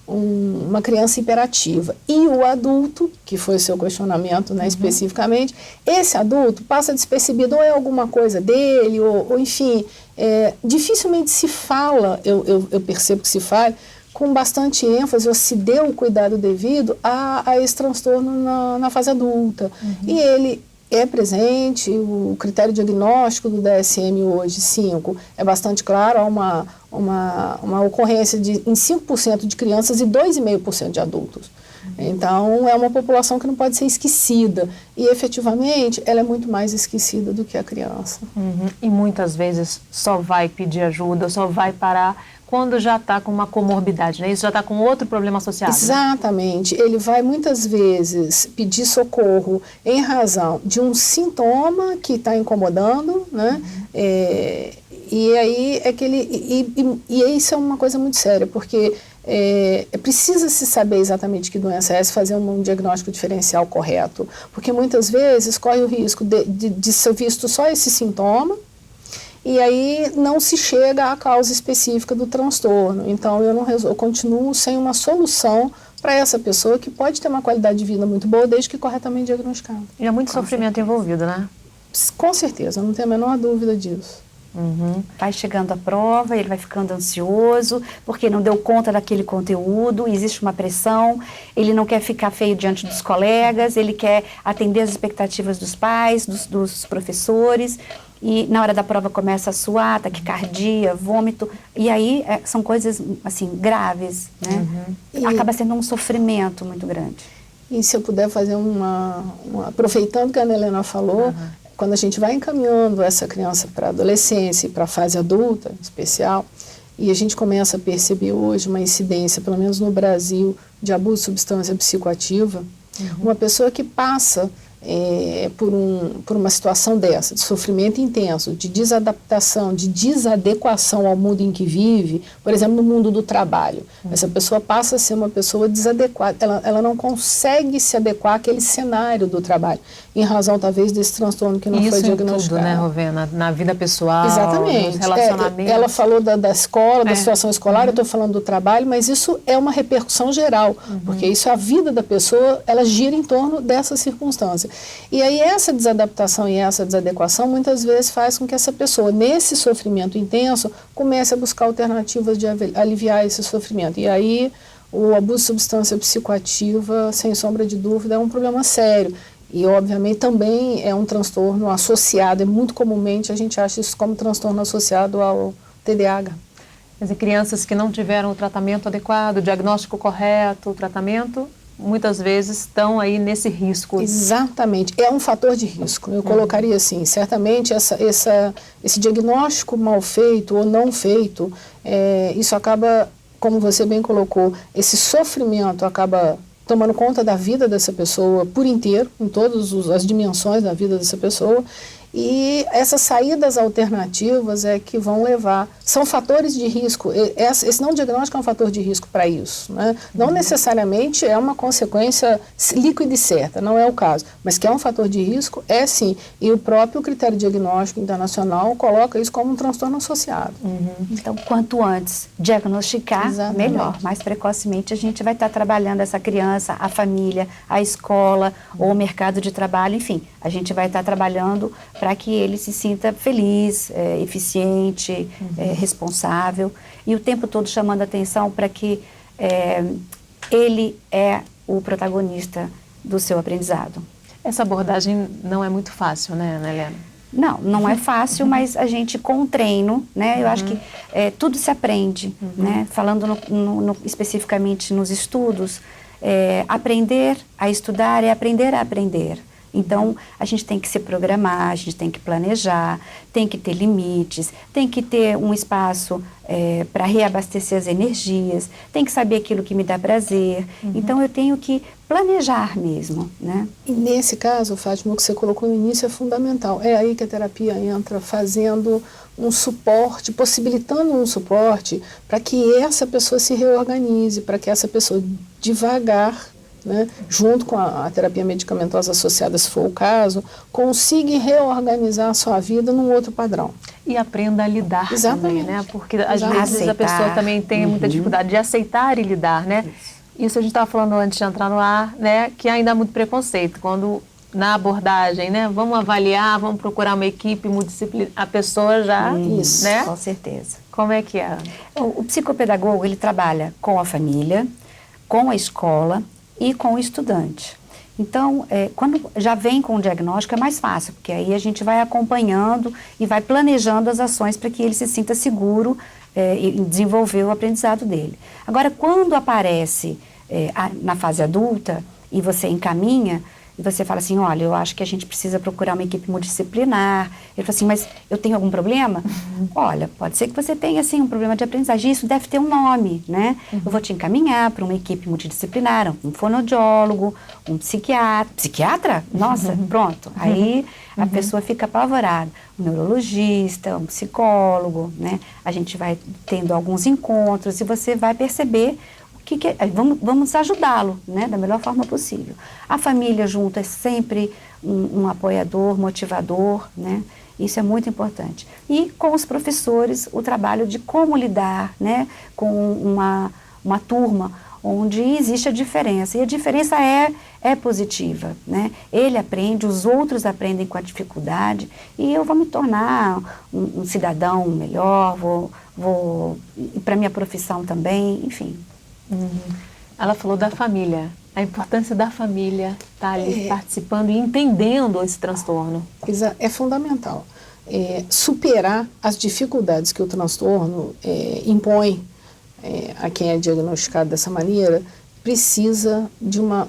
uma criança hiperativa. E o adulto, que foi o seu questionamento, né, especificamente, esse adulto passa despercebido, ou é alguma coisa dele, ou enfim, dificilmente se fala, eu percebo que se fala, com bastante ênfase, ou se deu o cuidado devido a esse transtorno na fase adulta. E ele é presente, o critério diagnóstico do DSM hoje, 5, é bastante claro, há uma ocorrência em 5% de crianças e 2,5% de adultos. Então, é uma população que não pode ser esquecida. E, efetivamente, ela é muito mais esquecida do que a criança. E muitas vezes só vai pedir ajuda, só vai parar quando já está com uma comorbidade, né? Isso já está com outro problema associado. Exatamente. Né? Ele vai muitas vezes pedir socorro em razão de um sintoma que está incomodando, né? E aí é que e isso é uma coisa muito séria, porque precisa se saber exatamente que doença é essa, fazer um diagnóstico diferencial correto, porque muitas vezes corre o risco de ser visto só esse sintoma, e aí não se chega à causa específica do transtorno. Então eu continuo sem uma solução para essa pessoa que pode ter uma qualidade de vida muito boa desde que corretamente diagnosticada. E há muito sofrimento envolvido, né? Com certeza, não tenho a menor dúvida disso. Vai chegando a prova, ele vai ficando ansioso, porque não deu conta daquele conteúdo, existe uma pressão, ele não quer ficar feio diante dos colegas, ele quer atender as expectativas dos pais, dos professores, e na hora da prova começa a suar, taquicardia, vômito, e aí são coisas, assim, graves, né? Acaba sendo um sofrimento muito grande. E se eu puder fazer aproveitando que a Ana Helena falou, quando a gente vai encaminhando essa criança para a adolescência e para a fase adulta, em especial, e a gente começa a perceber hoje uma incidência, pelo menos no Brasil, de abuso de substância psicoativa, uma pessoa que passa por uma situação dessa, de sofrimento intenso, de desadaptação, de desadequação ao mundo em que vive, por exemplo, no mundo do trabalho. Essa pessoa passa a ser uma pessoa desadequada, ela não consegue se adequar àquele cenário do trabalho, em razão, talvez, desse transtorno que não foi diagnosticado. Isso em tudo, né, Rovena? Na vida pessoal, exatamente, nos relacionamentos. Ela falou da escola, da situação escolar, eu estou falando do trabalho, mas isso é uma repercussão geral, porque isso, a vida da pessoa, ela gira em torno dessa circunstância. E aí essa desadaptação e essa desadequação muitas vezes faz com que essa pessoa, nesse sofrimento intenso, comece a buscar alternativas de aliviar esse sofrimento. E aí o abuso de substância psicoativa, sem sombra de dúvida, é um problema sério. E, obviamente, também é um transtorno associado, muito comumente a gente acha isso como transtorno associado ao TDAH. Quer dizer, crianças que não tiveram o tratamento adequado, o diagnóstico correto, o tratamento, muitas vezes estão aí nesse risco. Exatamente, é um fator de risco, eu colocaria assim, certamente esse diagnóstico mal feito ou não feito, isso acaba, como você bem colocou, esse sofrimento acaba tomando conta da vida dessa pessoa por inteiro, em todas as dimensões da vida dessa pessoa, E essas saídas alternativas é que vão levar, são fatores de risco, esse não diagnóstico é um fator de risco para isso, né? Não necessariamente é uma consequência líquida e certa, não é o caso, mas que é um fator de risco, é sim, e o próprio critério diagnóstico internacional coloca isso como um transtorno associado. Então, quanto antes diagnosticar, Exatamente. melhor. Mais precocemente a gente vai estar trabalhando essa criança, a família, a escola ou o mercado de trabalho, enfim, a gente vai estar trabalhando para que ele se sinta feliz, eficiente, responsável e o tempo todo chamando atenção para que ele é o protagonista do seu aprendizado. Essa abordagem não é muito fácil, né, Ana Helena? Não é fácil, mas a gente com o treino, né, eu acho que tudo se aprende, né, falando especificamente nos estudos, aprender a estudar é aprender a aprender. Então, a gente tem que se programar, a gente tem que planejar, tem que ter limites, tem que ter um espaço para reabastecer as energias, tem que saber aquilo que me dá prazer. Então, eu tenho que planejar mesmo, né? E nesse caso, Fátima, o que você colocou no início é fundamental. É aí que a terapia entra, fazendo um suporte, possibilitando um suporte para que essa pessoa se reorganize, para que essa pessoa devagar, né, junto com a terapia medicamentosa associada, se for o caso, consiga reorganizar a sua vida num outro padrão. E aprenda a lidar também, né? Porque às Exatamente. vezes a pessoa também tem muita dificuldade de aceitar e lidar, né? Isso a gente estava falando antes de entrar no ar, né? Que ainda há muito preconceito. Quando na abordagem, né? Vamos avaliar, vamos procurar uma equipe multidisciplinar, a pessoa já, Isso, né? com certeza. Como é que é? O psicopedagogo, ele trabalha com a família, com a escola e com o estudante. Então, quando já vem com o diagnóstico é mais fácil, porque aí a gente vai acompanhando e vai planejando as ações para que ele se sinta seguro e desenvolver o aprendizado dele. Agora, quando aparece na fase adulta e você encaminha, e você fala assim, olha, eu acho que a gente precisa procurar uma equipe multidisciplinar. Ele fala assim, mas eu tenho algum problema? Olha, pode ser que você tenha, assim, um problema de aprendizagem. Isso deve ter um nome, né? Eu vou te encaminhar para uma equipe multidisciplinar, um fonoaudiólogo, um psiquiatra. Psiquiatra? Nossa, pronto. Aí a pessoa fica apavorada. Um neurologista, um psicólogo, né? A gente vai tendo alguns encontros e você vai perceber vamos ajudá-lo, né, da melhor forma possível. A família junto é sempre um apoiador, motivador, né? Isso é muito importante. E com os professores, o trabalho de como lidar, né, com uma turma onde existe a diferença. E a diferença é positiva, né? Ele aprende, os outros aprendem com a dificuldade e eu vou me tornar um cidadão melhor, vou para a minha profissão também, enfim. Ela falou da família, a importância da família estar ali participando e entendendo esse transtorno. É fundamental. Superar as dificuldades que o transtorno impõe a quem é diagnosticado dessa maneira, precisa de uma...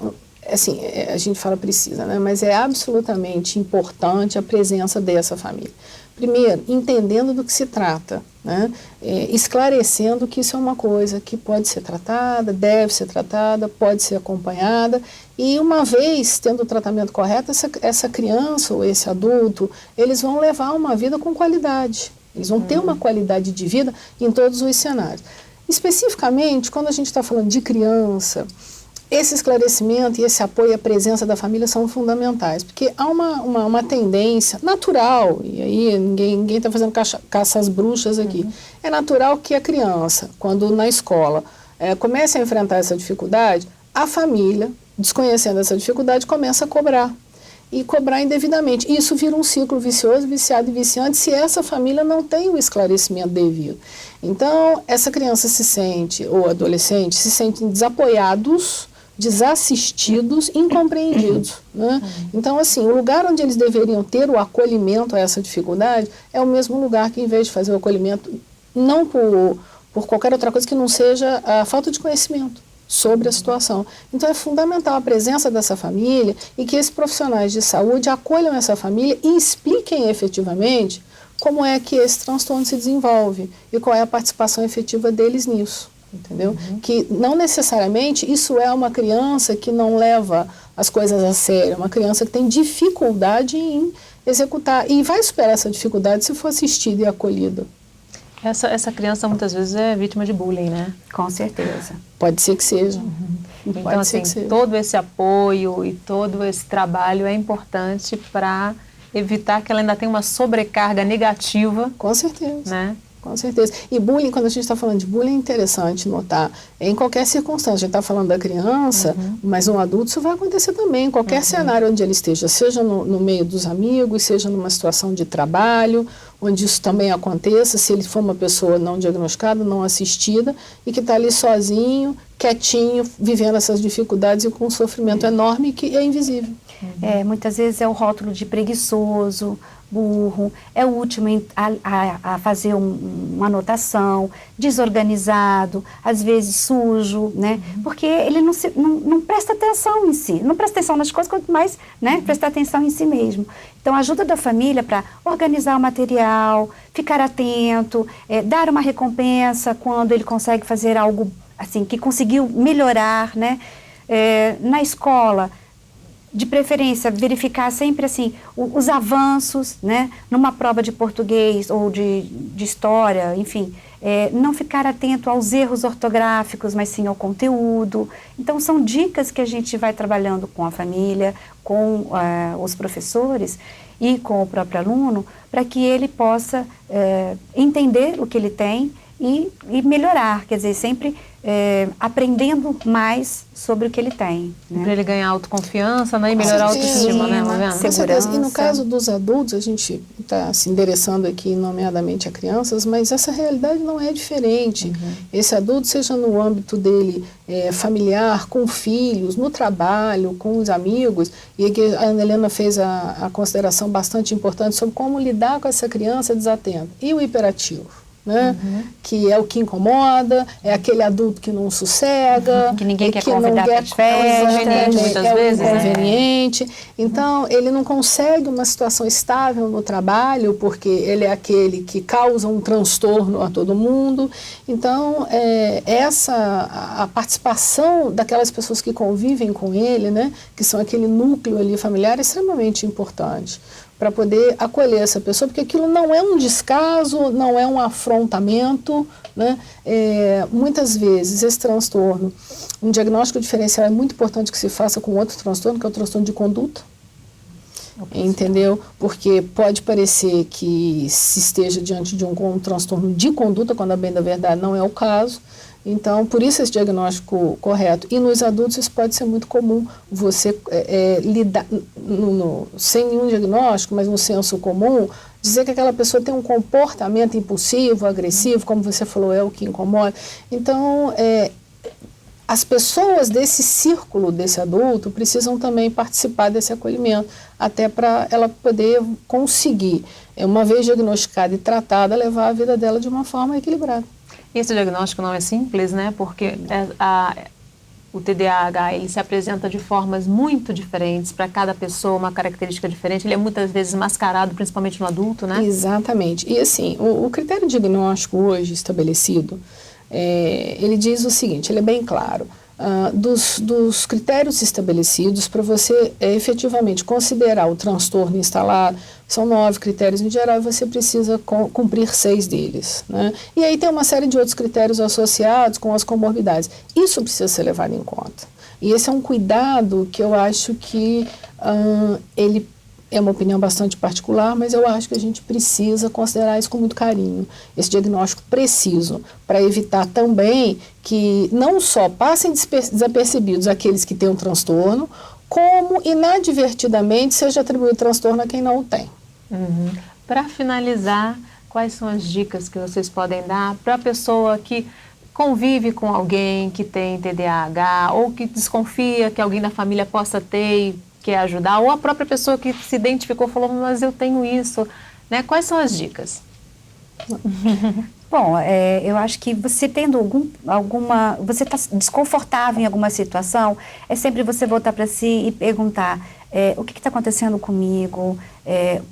Assim, a gente fala precisa, né? Mas é absolutamente importante a presença dessa família. Primeiro, entendendo do que se trata, né? Esclarecendo que isso é uma coisa que pode ser tratada, deve ser tratada, pode ser acompanhada, e uma vez tendo o tratamento correto, essa criança ou esse adulto, eles vão levar uma vida com qualidade, eles vão ter uma qualidade de vida em todos os cenários. Especificamente, quando a gente está falando de criança, esse esclarecimento e esse apoio à presença da família são fundamentais, porque há uma tendência natural, e aí ninguém está fazendo caça às bruxas aqui, é natural que a criança, quando na escola comece a enfrentar essa dificuldade, a família, desconhecendo essa dificuldade, começa a cobrar, e cobrar indevidamente. E isso vira um ciclo vicioso, viciado e viciante, se essa família não tem o esclarecimento devido. Então, essa criança se sente, ou adolescente, se sentem desapoiados, desassistidos, incompreendidos, né? Então, assim, o lugar onde eles deveriam ter o acolhimento a essa dificuldade é o mesmo lugar que, em vez de fazer o acolhimento, não por qualquer outra coisa que não seja a falta de conhecimento sobre a situação. Então, é fundamental a presença dessa família e que esses profissionais de saúde acolham essa família e expliquem efetivamente como é que esse transtorno se desenvolve e qual é a participação efetiva deles nisso. Entendeu? Que não necessariamente isso é uma criança que não leva as coisas a sério, uma criança que tem dificuldade executar. E vai superar essa dificuldade se for assistido e acolhido. Essa criança muitas vezes é vítima de bullying, né? Com certeza. Pode ser que seja. Então, assim, todo esse apoio e todo esse trabalho é importante para evitar que ela ainda tenha uma sobrecarga negativa. Com certeza. Né? Com certeza. E bullying, quando a gente está falando de bullying, é interessante notar, em qualquer circunstância. A gente está falando da criança, mas um adulto, isso vai acontecer também, em qualquer cenário onde ele esteja, seja no meio dos amigos, seja numa situação de trabalho, onde isso também aconteça, se ele for uma pessoa não diagnosticada, não assistida, e que está ali sozinho, quietinho, vivendo essas dificuldades e com um sofrimento enorme que é invisível. Muitas vezes é o rótulo de preguiçoso, burro, é o último a fazer uma anotação, desorganizado, às vezes sujo, né? Porque ele não presta atenção em si, não presta atenção nas coisas, quanto mais, né, prestar atenção em si mesmo. Então, a ajuda da família para organizar o material, ficar atento, dar uma recompensa quando ele consegue fazer algo assim, que conseguiu melhorar, né? Na escola, de preferência, verificar sempre assim, os avanços, né? Numa prova de português ou de história, enfim, não ficar atento aos erros ortográficos, mas sim ao conteúdo. Então, são dicas que a gente vai trabalhando com a família, com os professores e com o próprio aluno, para que ele possa entender o que ele tem e melhorar, quer dizer, sempre aprendendo mais sobre o que ele tem. Né? Para ele ganhar autoconfiança, né? E melhorar a autoestima, né? Segurança. E no caso dos adultos, a gente está se endereçando aqui nomeadamente a crianças, mas essa realidade não é diferente. Esse adulto, seja no âmbito dele familiar, com filhos, no trabalho, com os amigos, e aqui a Ana Helena fez a consideração bastante importante sobre como lidar com essa criança desatenta. E o hiperativo? Né? Que é o que incomoda, é aquele adulto que não sossega, que ninguém quer que convidar para as festas, muitas é vezes, inconveniente. Então, ele não consegue uma situação estável no trabalho, porque ele é aquele que causa um transtorno a todo mundo. Então, a participação daquelas pessoas que convivem com ele, né, que são aquele núcleo ali familiar, é extremamente importante para poder acolher essa pessoa, porque aquilo não é um descaso, não é um afrontamento, né? Muitas vezes esse transtorno, um diagnóstico diferencial é muito importante que se faça com outro transtorno, que é o transtorno de conduta, entendeu? Porque pode parecer que se esteja diante de um transtorno de conduta, quando a bem da verdade não é o caso. Então, por isso esse diagnóstico correto. E nos adultos isso pode ser muito comum, você lidar, sem nenhum diagnóstico, mas no senso comum, dizer que aquela pessoa tem um comportamento impulsivo, agressivo, como você falou, é o que incomoda. Então, as pessoas desse círculo desse adulto precisam também participar desse acolhimento, até para ela poder conseguir, uma vez diagnosticada e tratada, levar a vida dela de uma forma equilibrada. E esse diagnóstico não é simples, né? Porque o TDAH ele se apresenta de formas muito diferentes para cada pessoa, uma característica diferente. Ele é muitas vezes mascarado, principalmente no adulto, né? Exatamente. E assim, o critério diagnóstico hoje estabelecido, ele diz o seguinte, ele é bem claro. Dos critérios estabelecidos para você efetivamente considerar o transtorno instalado, são 9 critérios em geral e você precisa cumprir 6 deles, né? E aí tem uma série de outros critérios associados com as comorbidades. Isso precisa ser levado em conta. E esse é um cuidado que eu acho que ele é uma opinião bastante particular, mas eu acho que a gente precisa considerar isso com muito carinho, esse diagnóstico preciso, para evitar também que não só passem desapercebidos aqueles que têm um transtorno, como inadvertidamente seja atribuído transtorno a quem não o tem. Para finalizar, quais são as dicas que vocês podem dar para a pessoa que convive com alguém que tem TDAH ou que desconfia que alguém da família possa ter e quer ajudar, ou a própria pessoa que se identificou falou, mas eu tenho isso, né? Quais são as dicas? Bom, eu acho que você tendo você está desconfortável em alguma situação, é sempre você voltar para si e perguntar, o que está acontecendo comigo,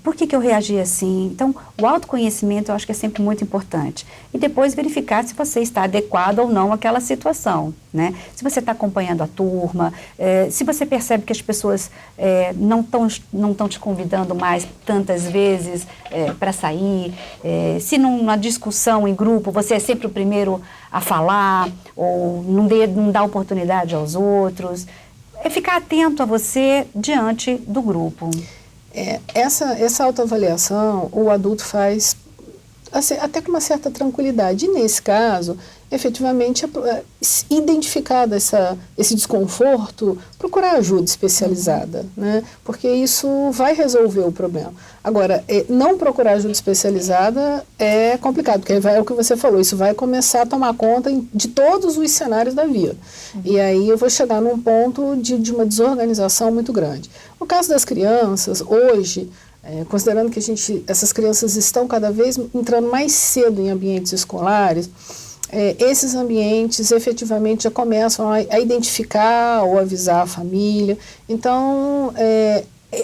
por que eu reagi assim. Então, o autoconhecimento eu acho que é sempre muito importante. E depois verificar se você está adequado ou não àquela situação, né? Se você está acompanhando a turma, se você percebe que as pessoas não estão te convidando mais tantas vezes para sair, se numa discussão em grupo você é sempre o primeiro a falar, ou não dá oportunidade aos outros. É ficar atento a você diante do grupo. Essa autoavaliação o adulto faz assim, até com uma certa tranquilidade. E nesse caso, efetivamente, identificado esse desconforto, procurar ajuda especializada, né? Porque isso vai resolver o problema. Agora, não procurar ajuda especializada é complicado, porque é o que você falou, isso vai começar a tomar conta de todos os cenários da vida. E aí eu vou chegar num ponto de uma desorganização muito grande. No caso das crianças, hoje, considerando que essas crianças estão cada vez entrando mais cedo em ambientes escolares, esses ambientes efetivamente já começam a identificar ou avisar a família. Então,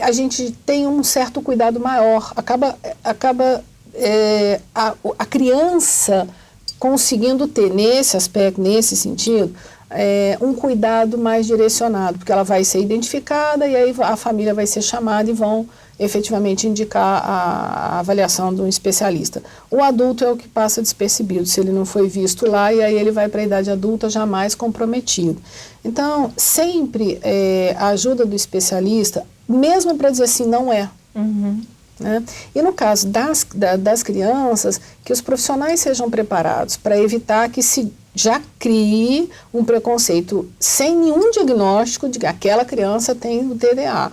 a gente tem um certo cuidado maior. Acaba a criança conseguindo ter nesse aspecto, nesse sentido, um cuidado mais direcionado, porque ela vai ser identificada e aí a família vai ser chamada e vão efetivamente indicar a avaliação de um especialista. O adulto é o que passa despercebido, se ele não foi visto lá, e aí ele vai para a idade adulta já mais comprometido. Então, sempre a ajuda do especialista, mesmo para dizer assim, não é. Uhum. Né? E no caso das crianças, que os profissionais sejam preparados para evitar que se já crie um preconceito sem nenhum diagnóstico de que aquela criança tem o TDA,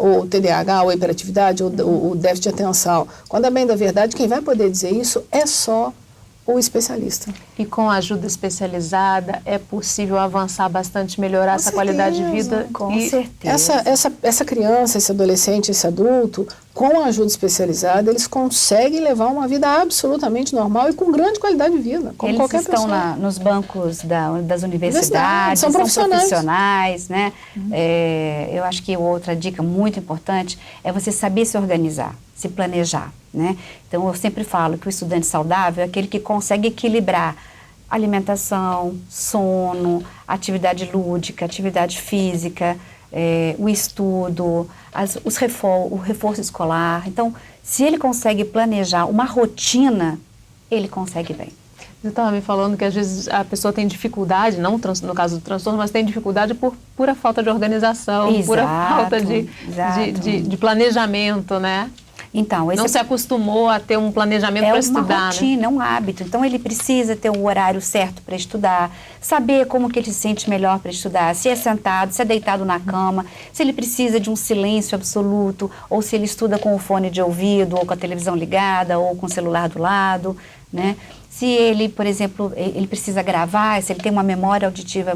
ou TDAH, ou hiperatividade, ou o déficit de atenção. Quando é bem da verdade, quem vai poder dizer isso é só o especialista. E com a ajuda especializada é possível avançar bastante, melhorar essa qualidade de vida? Com certeza. Essa criança, esse adolescente, esse adulto, com a ajuda especializada, eles conseguem levar uma vida absolutamente normal e com grande qualidade de vida, como qualquer pessoa. Eles estão nos bancos das universidades, são profissionais, né? Eu acho que outra dica muito importante é você saber se organizar, se planejar, né? Então, eu sempre falo que o estudante saudável é aquele que consegue equilibrar alimentação, sono, atividade lúdica, atividade física, o estudo, o reforço escolar. Então, se ele consegue planejar uma rotina, ele consegue bem. Você estava me falando que às vezes a pessoa tem dificuldade, não no caso do transtorno, mas tem dificuldade por pura falta de organização, exato, pura falta de planejamento, né? Então, não se acostumou a ter um planejamento para estudar. É uma rotina, um hábito. Então, ele precisa ter um horário certo para estudar, saber como que ele se sente melhor para estudar, se é sentado, se é deitado na cama, se ele precisa de um silêncio absoluto, ou se ele estuda com o fone de ouvido, ou com a televisão ligada, ou com o celular do lado, né? Se ele, por exemplo, ele precisa gravar, se ele tem uma memória auditiva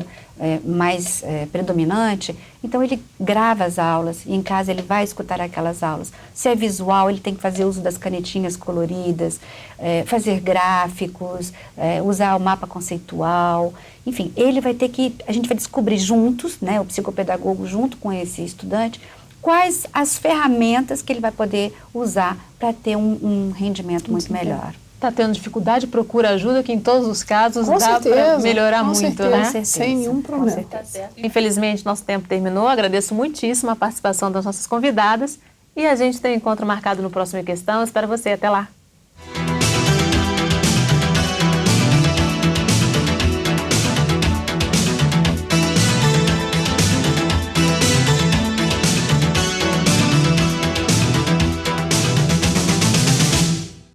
mais predominante, então ele grava as aulas e em casa ele vai escutar aquelas aulas. Se é visual, ele tem que fazer uso das canetinhas coloridas, fazer gráficos, usar o mapa conceitual. Enfim, a gente vai descobrir juntos, né, o psicopedagogo junto com esse estudante, quais as ferramentas que ele vai poder usar para ter um rendimento muito melhor. Está tendo dificuldade, procura ajuda, que em todos os casos dá para melhorar muito, certeza, né? Com certeza, sem nenhum problema. Infelizmente, nosso tempo terminou. Agradeço muitíssimo a participação das nossas convidadas e a gente tem um encontro marcado no próximo Questão. Espero você. Até lá.